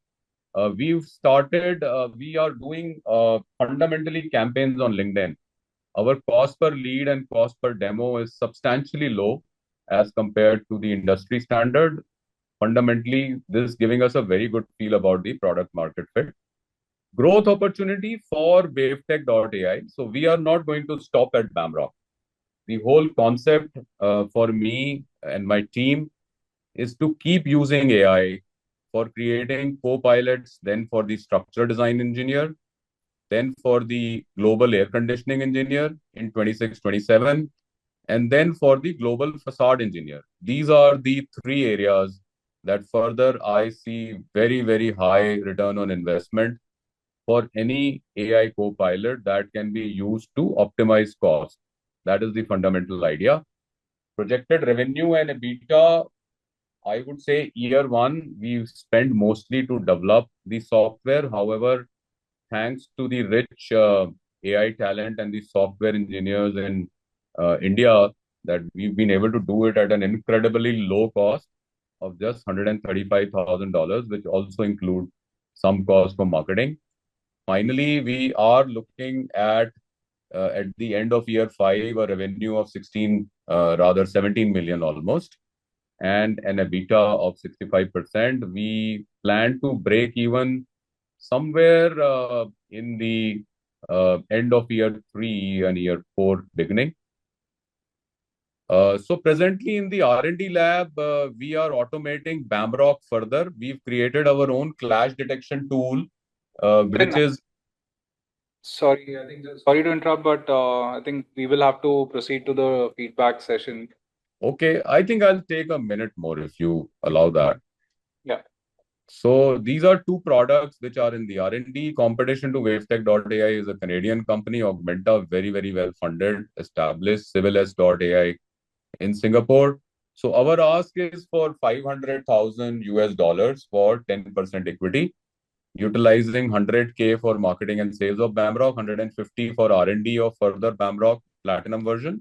D: We are doing fundamentally campaigns on LinkedIn. Our cost per lead and cost per demo is substantially low as compared to the industry standard. Fundamentally, this is giving us a very good feel about the product market fit. Growth opportunity for Vavetek.AI. So we are not going to stop at Bamrock. The whole concept for me and my team is to keep using AI for creating co-pilots, then for the structural design engineer, then for the global air conditioning engineer in 26, 27, and then for the global facade engineer. These are the three areas that further I see very, very high return on investment for any AI co-pilot that can be used to optimize cost. That is the fundamental idea. Projected revenue and EBITDA, I would say year one, we spent mostly to develop the software. However, thanks to the rich AI talent and the software engineers in India, that we've been able to do it at an incredibly low cost of just $135,000, which also include some cost for marketing. Finally, we are looking at the end of year 5, a revenue of 17 million almost, and an EBITDA of 65%. We plan to break even somewhere in the end of year 3 and year 4 beginning. So presently in the R&D lab, we are automating Bamrock further. We've created our own clash detection tool, which is...
A: Sorry to interrupt, but I think we will have to proceed to the feedback session.
D: Okay, I think I'll take a minute more if you allow that.
A: Yeah.
D: So these are two products which are in the R&D. Competition to Vavetek.AI is a Canadian company. Augmenta, very, very well funded, established. Civilis.ai in Singapore. So our ask is for 500,000 US dollars for 10% equity, utilizing 100K for marketing and sales of Bamrock, 150 for R&D of further Bamrock Platinum version,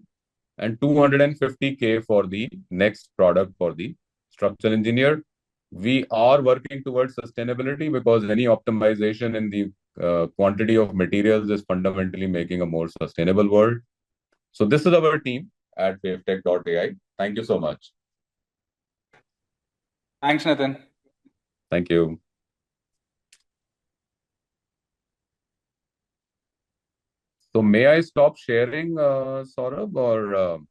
D: and 250K for the next product for the structural engineer. We are working towards sustainability because any optimization in the quantity of materials is fundamentally making a more sustainable world. So this is our team at Vavetek.AI. Thank you so much.
A: Thanks, Nitin.
D: Thank you. So may I stop sharing, Saurabh, or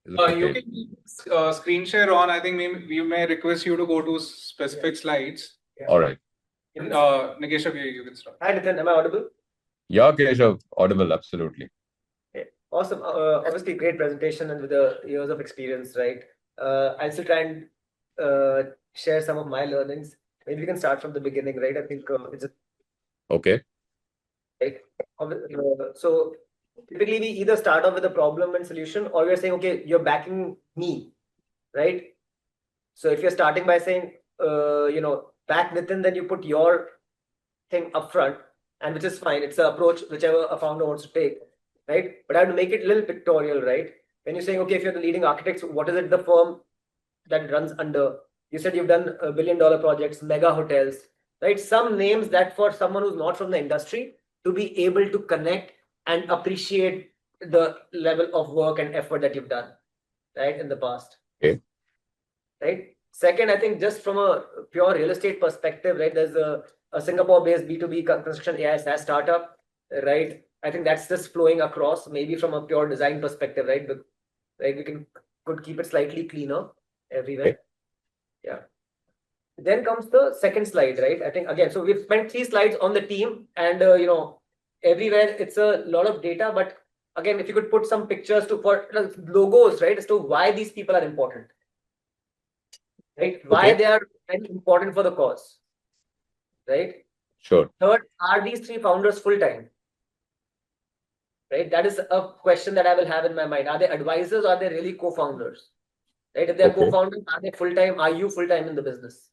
D: is it okay?
A: You can screen share on. I think we may request you to go to specific slides.
D: All right.
A: Keshav, you can start.
B: Hi, Nitin. Am I audible?
D: Yeah, Keshav, audible, absolutely.
B: Okay. Awesome. Obviously, great presentation and with the years of experience, right? I'll still try and share some of my learnings. Maybe we can start from the beginning, right? I think it's
D: Okay.
B: right. So typically, we either start off with a problem and solution, or we're saying, okay, you're backing me, right? So if you're starting by saying, back Nitin, then you put your thing upfront, and which is fine. It's an approach whichever a founder wants to take, right? But I have to make it a little pictorial, right? When you're saying, okay, if you're the leading architects, what is it the firm that runs under? You said you've done $1 billion projects, mega hotels, right? Some names that for someone who's not from the industry to be able to connect and appreciate the level of work and effort that you've done, right, in the past.
D: Okay.
B: Right. Second, I think just from a pure real estate perspective, right, there's a Singapore-based B2B construction AI SaaS startup, right? I think that's just flowing across, maybe from a pure design perspective, right? But right, we could keep it slightly cleaner everywhere.
D: Okay.
B: Yeah. Then comes the second slide, right? I think again, so we've spent 3 slides on the team, and everywhere it's a lot of data. But again, if you could put some pictures for logos, right, as to why these people are important. Right? Why they are very important for the cause, right?
D: Sure.
B: Third, are these 3 founders full-time? Right? That is a question that I will have in my mind. Are they advisors or are they really co-founders? Right? If they're co-founders, are they full-time? Are you full-time in the business?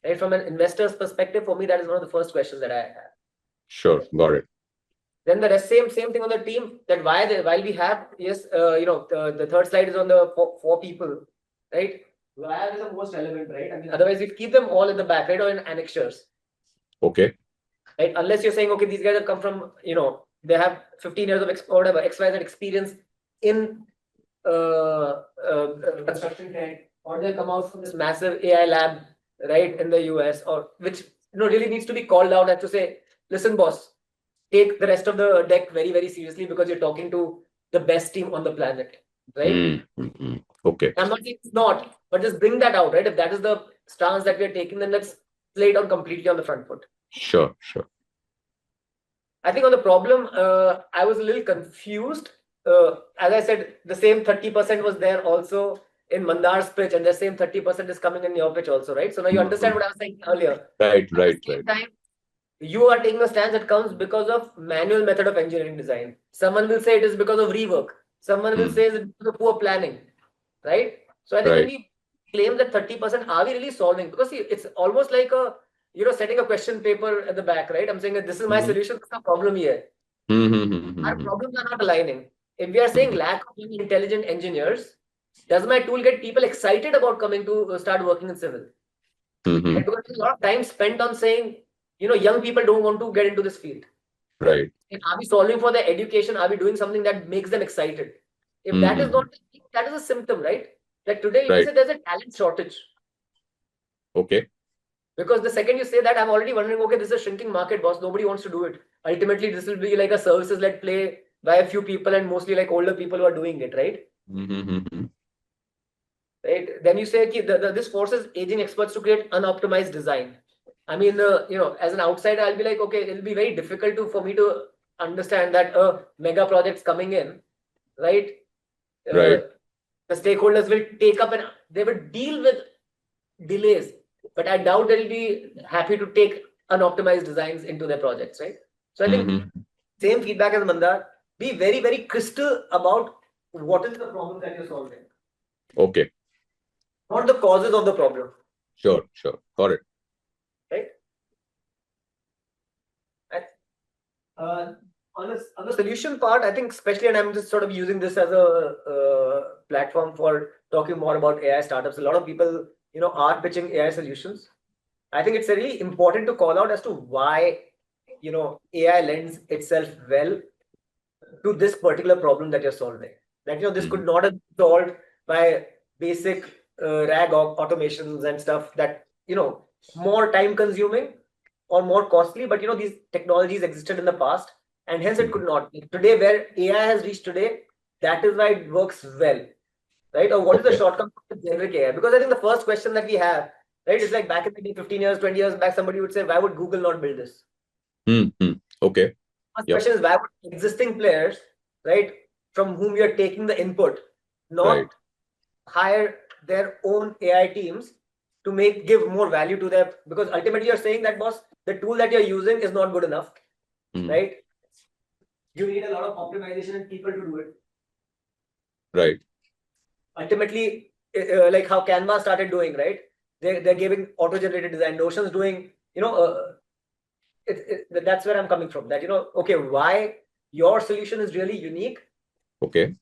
B: Right? From an investor's perspective, for me, that is one of the first questions that I have.
D: Sure, got it.
B: Then the rest, same thing on the team. That while we have, yes, the third slide is on the 4 people, right? Why is the most relevant, right? I mean, otherwise we keep them all in the back, right, or in annexures.
D: Okay.
B: Right, unless you're saying, okay, these guys have come from, they have 15 years of whatever XYZ experience in construction tech, or they come out from this massive AI lab, right, in the US, or which really needs to be called out and to say, listen, boss, take the rest of the deck very, very seriously because you're talking to the best team on the planet, right?
D: Mm-hmm. Okay.
B: I'm not saying it's not, but just bring that out, right? If that is the stance that we're taking, then let's play it on completely on the front foot.
D: Sure.
B: I think on the problem, I was a little confused. As I said, the same 30% was there also in Mandar's pitch, and the same 30% is coming in your pitch also, right? So now you understand what I was saying earlier.
D: Right.
B: Time, you are taking a stance that comes because of manual method of engineering design. Someone will say it is because of rework. Someone will say it is because of poor planning, right? So I think when we claim that 30%, are we really solving? Because see, it's almost like setting a question paper at the back, right? I'm saying that this is my solution. What's the problem here? Our problems are not aligning. If we are saying lack of intelligent engineers, does my tool get people excited about coming to start working in civil? Right? Because there's a lot of time spent on saying, young people don't want to get into this field.
D: Right.
B: And are we solving for their education? Are we doing something that makes them excited? If that is not, that is a symptom, right? Like today, you say there's a talent shortage.
D: Okay.
B: Because the second you say that, I'm already wondering, okay, this is a shrinking market, boss. Nobody wants to do it. Ultimately, this will be like a services-led play by a few people and mostly like older people who are doing it, right? Right. Then you say this forces aging experts to create unoptimized design. I mean, as an outsider, I'll be like, okay, it'll be very difficult for me to understand that mega projects coming in, right? The stakeholders will take up and they will deal with delays but I doubt they'll be happy to take unoptimized designs into their projects, right? So I think same feedback as Mandar. Be very, very crystal about what is the problem that you're solving,
D: Okay.
B: not the causes of the problem,
D: Sure. Got it.
B: right? And on the solution part, I think especially, and I'm just sort of using this as a platform for talking more about AI startups. A lot of people, are pitching AI solutions. I think it's really important to call out as to why, AI lends itself well to this particular problem that you're solving. That, this could not have been solved by basic RAG automations and stuff that, more time consuming or more costly, but these technologies existed in the past and hence it could not. Today, where AI has reached today, that is why it works well, right? Or what is the shortcome of generic AI? Because I think the first question that we have, right, is like back in the day, 15 years, 20 years back, somebody would say, why would Google not build this?
D: Okay.
B: First question is, why would existing players, right, from whom we are taking the input, not hire their own AI teams to give more value to them? Because ultimately you're saying that, boss, the tool that you're using is not good enough, right? You need a lot of optimization and people to do it.
D: Right.
B: Ultimately, like how Canva started doing, right? They're giving auto-generated design. Notion's doing, that's where I'm coming from. That, okay, why your solution is really unique.
D: Okay.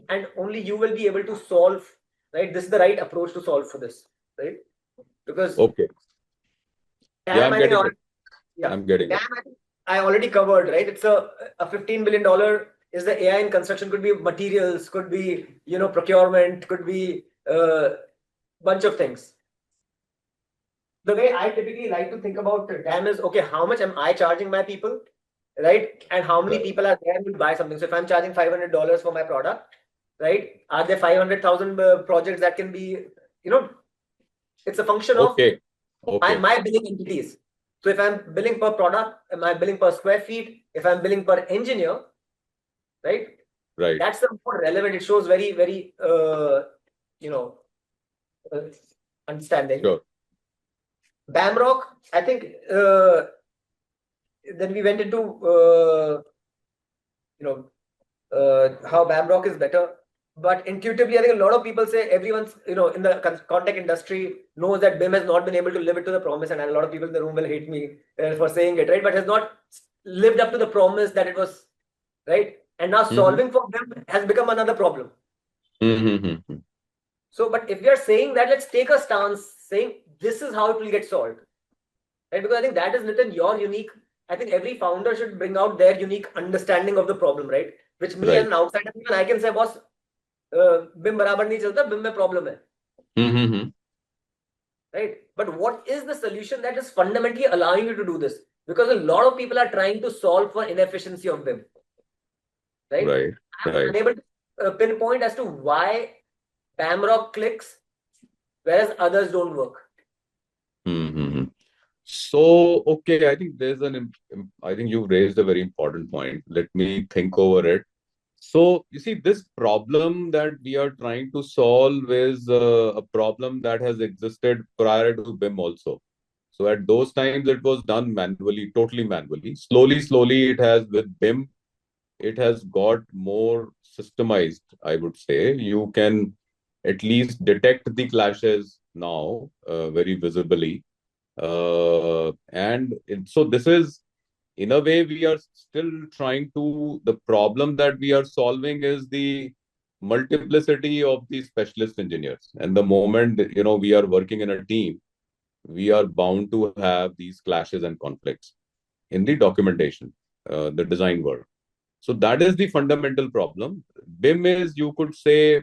B: And only you will be able to solve, right? This is the right approach to solve for this, right? Because
D: I'm getting it. I'm getting it.
B: I already covered, right? It's a $15 billion is the AI in construction. Could be materials, could be, procurement, could be bunch of things. The way I typically like to think about TAM is, okay, how much am I charging my people, right? And how many people are there who buy something? So if I'm charging $500 for my product, right? Are there 500,000 projects that can be, it's a function of my billing entities. So if I'm billing per product, am I billing per square feet? If I'm billing per engineer, right?
D: Right.
B: That's the more relevant. It shows very, very, understanding.
D: Sure.
B: Bamrock, I think, then we went into, how Bamrock is better. But intuitively, I think a lot of people say everyone's, in the ConTech industry knows that BIM has not been able to live it to the promise. And a lot of people in the room will hate me for saying it, right? But has not lived up to the promise that it was, right? And now solving for BIM has become another problem. So, but if we are saying that, let's take a stance saying this is how it will get solved, right? Because I think that is, Nitin, your unique. I think every founder should bring out their unique understanding of the problem, right? Which me as an outsider, I can say, boss, BIM barabar nahi chalta, BIM mein problem hai. Right? But what is the solution that is fundamentally allowing you to do this? Because a lot of people are trying to solve for inefficiency of BIM, right? I'm unable to pinpoint as to why Bamrock clicks, whereas others don't work.
D: So, okay, I think I think you've raised a very important point. Let me think over it. So, you see, this problem that we are trying to solve is a problem that has existed prior to BIM also. So, at those times, it was done manually, totally manually. Slowly, it has, with BIM, it has got more systemized, I would say. You can at least detect the clashes now very visibly. So this is, in a way, we are still the problem that we are solving is the multiplicity of the specialist engineers. And the moment, we are working in a team, we are bound to have these clashes and conflicts in the documentation, the design work. So that is the fundamental problem. BIM is, you could say,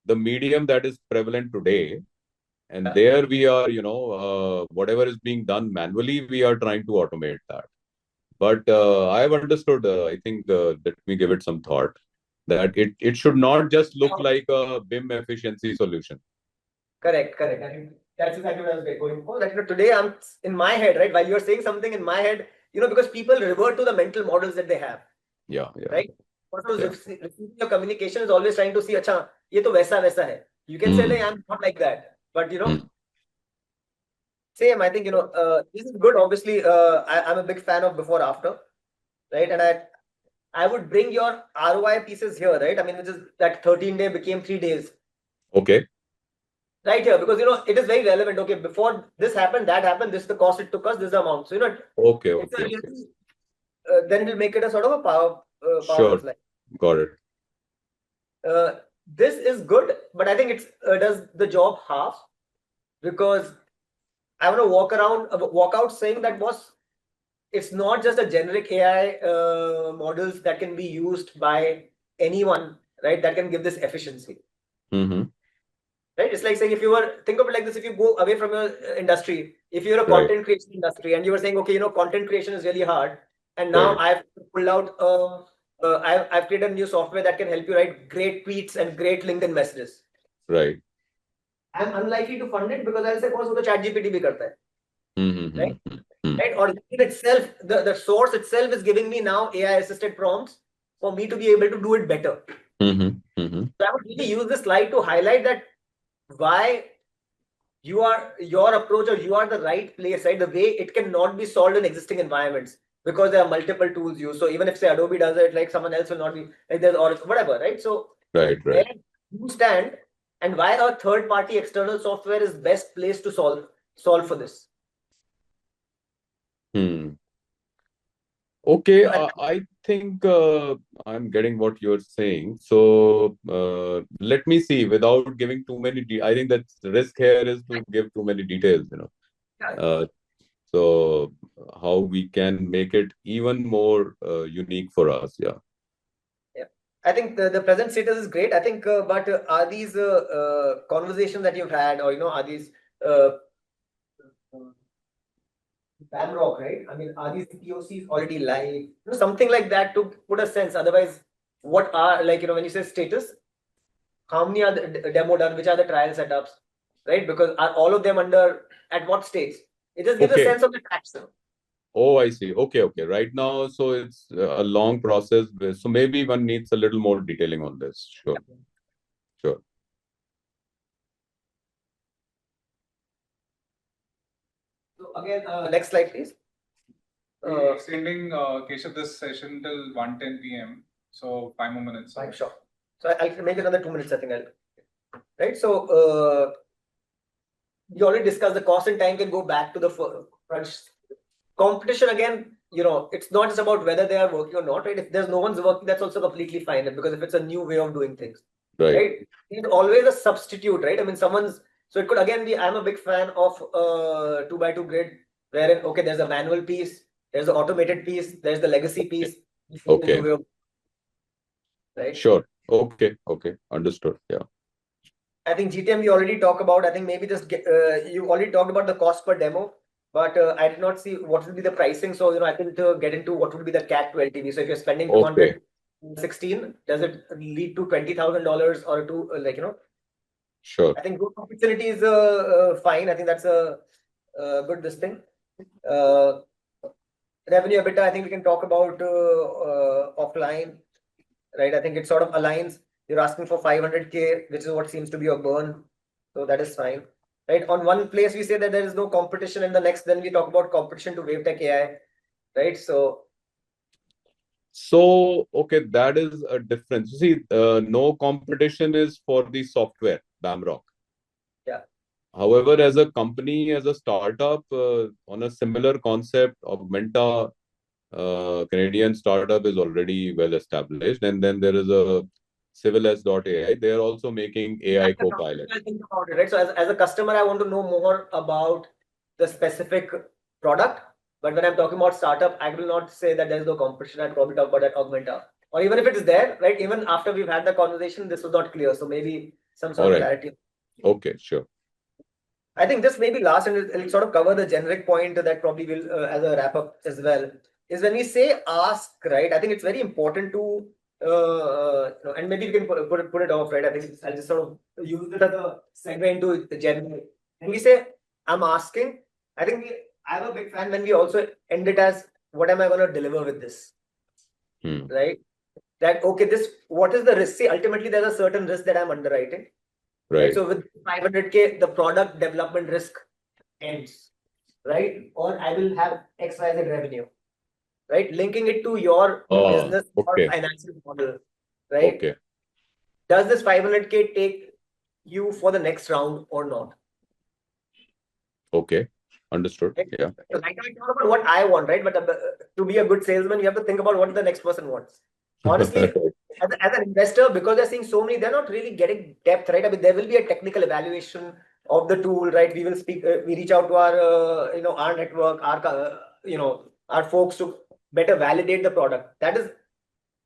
D: the medium that is prevalent today. And there we are, whatever is being done manually, we are trying to automate that. But I have understood, I think, let me give it some thought, that it should not just look like a BIM efficiency solution.
B: Correct. I think that's exactly what I was going for. Like, today I'm in my head, right? While you're saying something in my head, because people revert to the mental models that they have.
D: Yeah.
B: Right? Receiving your communication is always trying to see, acha, ye to waisa hai. You can say, I'm not like that. But, Same, I think, this is good. Obviously, I'm a big fan of before after, right? And I would bring your ROI pieces here, right? I mean, which is that 13-day became 3 days.
D: Okay.
B: Right here, because it is very relevant. Okay, before this happened, that happened, this is the cost it took us, this is the amount. So
D: Okay.
B: it's a
D: Okay.
B: really, then we'll make it a sort of a powerful
D: Sure.
B: slide.
D: Got it.
B: This is good, but I think it's does the job half, because I want to walk out saying that it's not just a generic AI models that can be used by anyone, right? That can give this efficiency.
D: Mm-hmm.
B: Right? It's like saying, think of it like this, if you go away from your industry, if you're a
D: Right.
B: content creation industry and you were saying, okay, content creation is really hard. And now
D: Right.
B: I've pulled out, I've created a new software that can help you write great tweets and great LinkedIn messages.
D: Right.
B: I'm unlikely to fund it because I'll say, course, ChatGPT bhi karta hai.
D: Mm-hmm.
B: Right?
D: Mm-hmm.
B: Right? Or LinkedIn itself, the source itself is giving me now AI assisted prompts for me to be able to do it better.
D: Mm-hmm. Mm-hmm.
B: So I would really use this slide to highlight that why your approach, or you are the right place, right? The way it cannot be solved in existing environments because there are multiple tools used. So even if say Adobe does it, like someone else will not be like there's or whatever, right? So
D: Right.
B: where you stand and why a third party external software is best placed to solve for this.
D: Okay,
B: So
D: I think I'm getting what you're saying. So let me see, without giving too many, I think that risk here is to give too many details, so how we can make it even more unique for us. Yeah.
B: Yeah, I think the present status is great. I think, but are these conversations that you've had, or are these Bamrock, right? I mean, are these POCs already live? Something like that to put a sense. Otherwise, what are, like, when you say status, how many are the demo done? Which are the trial setups, right? Because are all of them at what stage? It just gives a
D: Okay.
B: sense of the traction.
D: Oh, I see. Okay. Okay. Right now, so it's a long process. So maybe one needs a little more detailing on this. Sure. Sure.
B: So again, next slide, please.
A: We're extending Keshav this session till 1:10 p.m. So 5 more minutes.
B: Fine, sure. So I'll make another 2 minutes, I think. Right. So we already discussed the cost and time can go back to the front. Competition, again, it's not just about whether they are working or not, right? If there's no one's working, that's also completely fine, because if it's a new way of doing things, right? It's always a substitute, right? I mean, so it could again be, I'm a big fan of 2x2 grid, wherein, okay, there's a manual piece, there's the automated piece, there's the legacy piece.
D: Okay.
B: Right?
D: Sure. Okay. Okay. Understood. Yeah.
B: I think GTM we already talked about. I think maybe just you already talked about the cost per demo, but I did not see what will be the pricing. So I think to get into what would be the CAC to LTV. So if you're spending 216, does it lead to $20,000 or to
D: Sure.
B: I think good opportunity is fine. I think that's a good this thing. Revenue EBITDA, I think we can talk about offline, right? I think it sort of aligns. You're asking for 500K, which is what seems to be a burn. So that is fine, right? On one place, we say that there is no competition, and the next, then we talk about competition to Vavetek.AI, right? So,
D: okay, that is a difference. You see, no competition is for the software, Bamrock.
B: yeah.
D: However, as a company, as a startup, on a similar concept, Augmenta, Canadian startup is already well established. And then there is a civilis.ai. They are also making AI Copilot.
B: Think about it, right? So as a customer, I want to know more about the specific product. But when I'm talking about startup, I will not say that there is no competition. I'd probably talk about that Augmenta. Or even if it is there, right? Even after we've had the conversation, this was not clear. So maybe some sort of clarity.
D: Okay, sure.
B: I think this may be last, and it'll sort of cover the generic point that probably will, as a wrap up as well, is when we say ask, right? I think it's very important to, and maybe you can put it off, right? I think I'll just sort of use it as a segue into the generic. And we say, I'm asking. I think I'm a big fan when we also end it as, what am I going to deliver with this? Right? That, okay, what is the risk? See, ultimately, there's a certain risk that I'm underwriting. Right. So with 500K, the product development risk ends. right? Or I will have XYZ revenue, right? Linking it to your business or
D: okay,
B: financial model, right?
D: okay,
B: Does this 500K take you for the next round or not?
D: okay. Understood.
B: Right?
D: Yeah.
B: So right now, it's not about what I want, right? But to be a good salesman, you have to think about what the next person wants. Honestly, as an investor, because they're seeing so many, they're not really getting depth, right? I mean, there will be a technical evaluation of the tool, right? We will speak, we reach out to our, our network, our folks to better validate the product. That is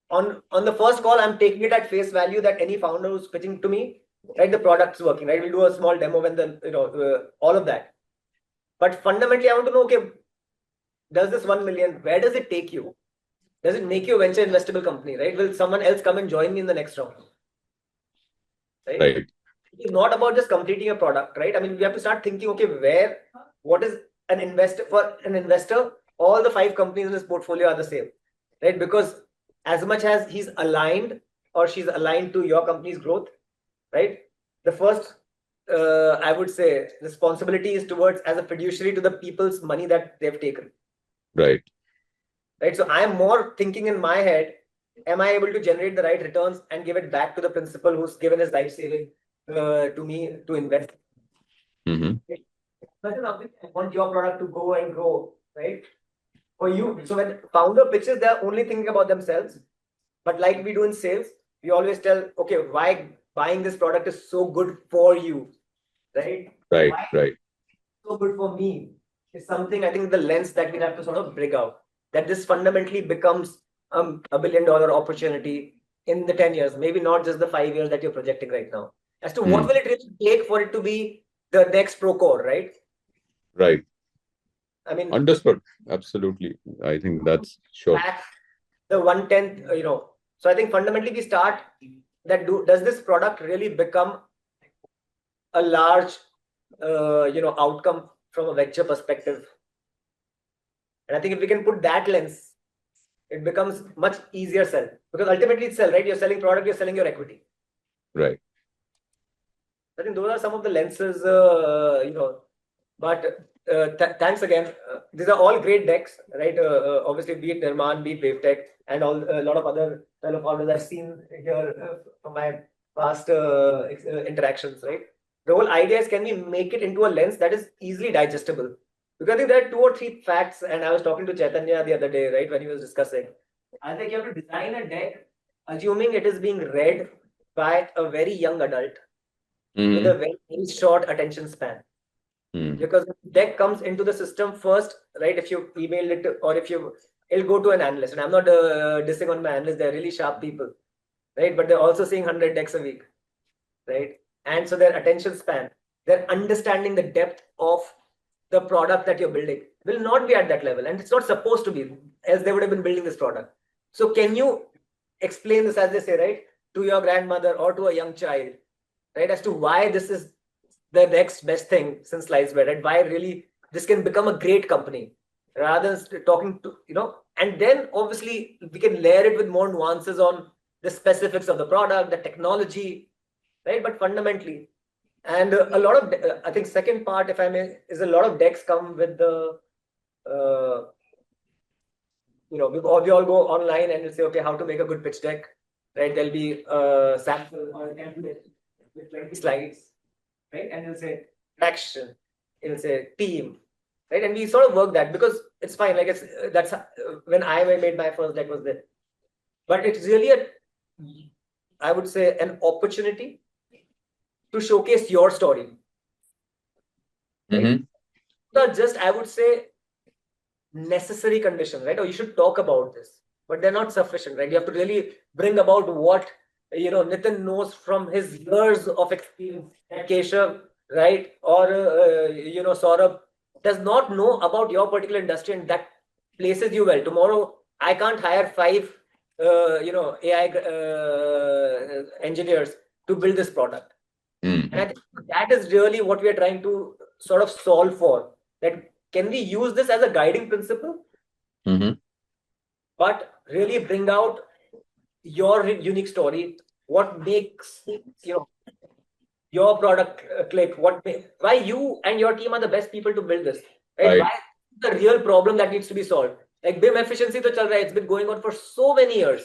B: on the first call, I'm taking it at face value that any founder who's pitching to me, right? The product's working, right? We'll do a small demo when all of that. But fundamentally, I want to know, okay, does this 1 million, where does it take you? Does it make you a venture investable company, right? Will someone else come and join me in the next round? Right? It's not about just completing a product, right? I mean, we have to start thinking, okay, what is an investor for an investor? All the 5 companies in his portfolio are the same, right? Because as much as he's aligned or she's aligned to your company's growth, right? The first, I would say, responsibility is towards as a fiduciary to the people's money that they've taken.
D: Right.
B: Right. So I'm more thinking in my head, am I able to generate the right returns and give it back to the principal who's given his life saving to me to invest?
D: Mm-hmm.
B: I want your product to go and grow, right? For you. So when founder pitches, they're only thinking about themselves. But like we do in sales, we always tell, okay, why buying this product is so good for you, right?
D: Right.
B: Why
D: Right.
B: so good for me is something I think the lens that we have to sort of break out. That this fundamentally becomes $1 billion opportunity in the 10 years, maybe not just the 5 years that you're projecting right now. As to what will it really take for it to be the next Procore, right?
D: Right.
B: I mean,
D: Understood. Absolutely. I think that's sure.
B: The 1/10, So I think fundamentally we start that does this product really become a large, outcome from a venture perspective? And I think if we can put that lens, it becomes much easier sell because ultimately it's sell, right? You're selling product, you're selling your equity.
D: Right.
B: I think those are some of the lenses, but thanks again. These are all great decks, right? Obviously, be it Nirmaan, be it Vavetek, and a lot of other fellow founders I've seen here from my past interactions, right? The whole idea is, can we make it into a lens that is easily digestible? Because I think there are 2 or 3 facts, and I was talking to Chaitanya the other day, right, when he was discussing. I think you have to design a deck assuming it is being read by a very young adult with a very, very short attention span. Because the deck comes into the system first, right? If you email it or it'll go to an analyst. And I'm not dissing on my analysts, they're really sharp people, right? But they're also seeing 100 decks a week, right? And so their attention span, their understanding the depth of the product that you're building will not be at that level. And it's not supposed to be, else they would have been building this product. So can you explain this, as they say, right, to your grandmother or to a young child, right, as to why this is the next best thing since sliced bread, and why really this can become a great company rather than talking to, and then obviously we can layer it with more nuances on the specifics of the product, the technology, right? But fundamentally, and a lot of, I think second part, if I may, is a lot of decks come with the, we all go online and we'll say, okay, how to make a good pitch deck, right? There'll be a sample or a template with 20 slides, right? And it'll say action, it'll say team, right? And we sort of work that because it's fine. Like that's when I made my first deck was there. But it's really I would say, an opportunity to showcase your story. Right? Not just, I would say, necessary conditions, right? Or you should talk about this, but they're not sufficient, right? You have to really bring about what Nitin knows from his years of experience. Keshav, right? Or Saurabh does not know about your particular industry, and that places you well. Tomorrow, I can't hire 5 AI engineers to build this product. And I think that is really what we are trying to sort of solve for. That can we use this as a guiding principle, but really bring out your unique story, what makes your product click, why you and your team are the best people to build this. right?
D: Right.
B: Why the real problem that needs to be solved? Like BIM efficiency to chal raha hai, it's been going on for so many years,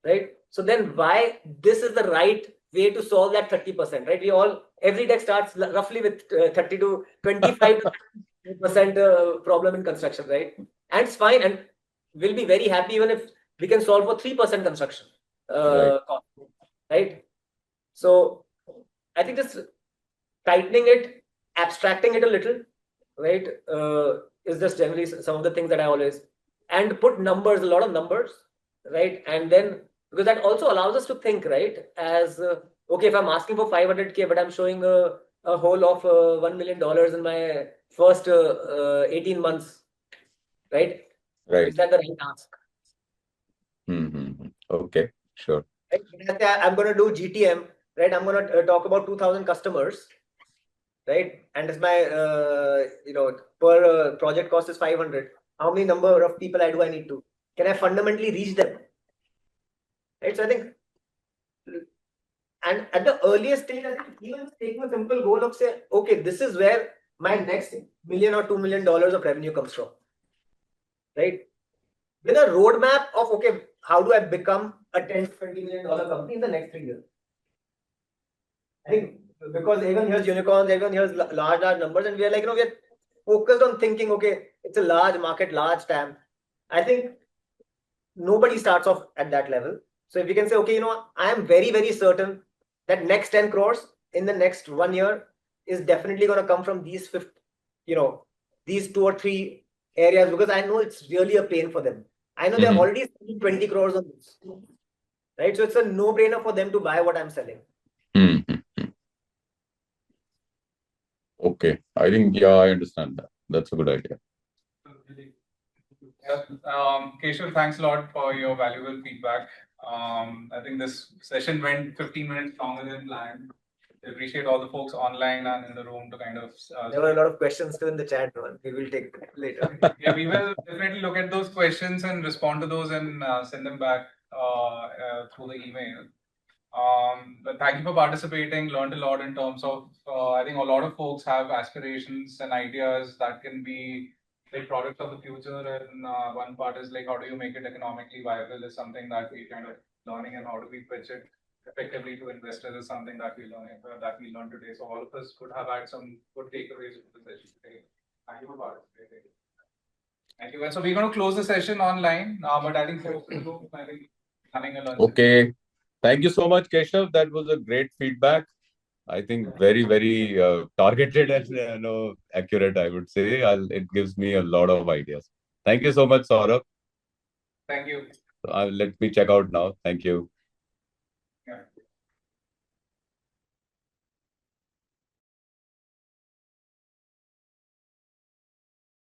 B: right? So then why this is the right way to solve that 30%, right? We all, every deck starts roughly with 30 to 25% problem in construction, right? And it's fine, and we'll be very happy even if we can solve for 3% construction cost, right? So I think just tightening it, abstracting it a little, right, is just generally some of the things that I always, and put numbers, a lot of numbers, right? And then, because that also allows us to think, right, as okay, if I'm asking for 500K, but I'm showing a whole of $1 million in my first 18 months, right?
D: Right.
B: Is that the right ask?
D: Okay, sure.
B: Right? Let's say I'm going to do GTM, right? I'm going to talk about 2,000 customers, right? And it's my, per project cost is 500. How many number of people do I need to? Can I fundamentally reach them? Right? So I think, and at the earliest stage, I think even taking a simple goal of say, okay, this is where my next $1 million or $2 million of revenue comes from, right? With a roadmap of, okay, how do I become a $10 to $20 million company in the next 3 years? I think because everyone hears unicorns, everyone hears large numbers, and we are like, we are focused on thinking, okay, it's a large market, large TAM. I think nobody starts off at that level. So if we can say, okay, I am very, very certain that next 10 crores in the next 1 year is definitely going to come from these these 2 or 3 areas, because I know it's really a pain for them. I know they're already spending 20 crores on this, right? So it's a no-brainer for them to buy what I'm selling.
D: Okay, I think, yeah, I understand that. That's a good idea.
A: Keshav, thanks a lot for your valuable feedback. I think this session went 15 minutes longer than planned. I appreciate all the folks online and in the room to kind of.
B: There were a lot of questions still in the chat, man. We will take them later.
A: Yeah, we will definitely look at those questions and respond to those and send them back through the email. But thank you for participating. Learned a lot in terms of, I think a lot of folks have aspirations and ideas that can be like products of the future. And one part is like, how do you make it economically viable is something that we kind of learning, and how do we pitch it effectively to investors is something that we learned today. So all of us could have had some good takeaways from the session today. Thank you for participating. Thank you. And so we're going to close the session online, but I think folks in the room, I think having a lunch.
D: Okay. Thank you so much, Keshav. That was a great feedback. I think very, very targeted and accurate, I would say. It gives me a lot of ideas. Thank you so much, Saurabh.
A: Thank you.
D: Let me check out now. Thank you.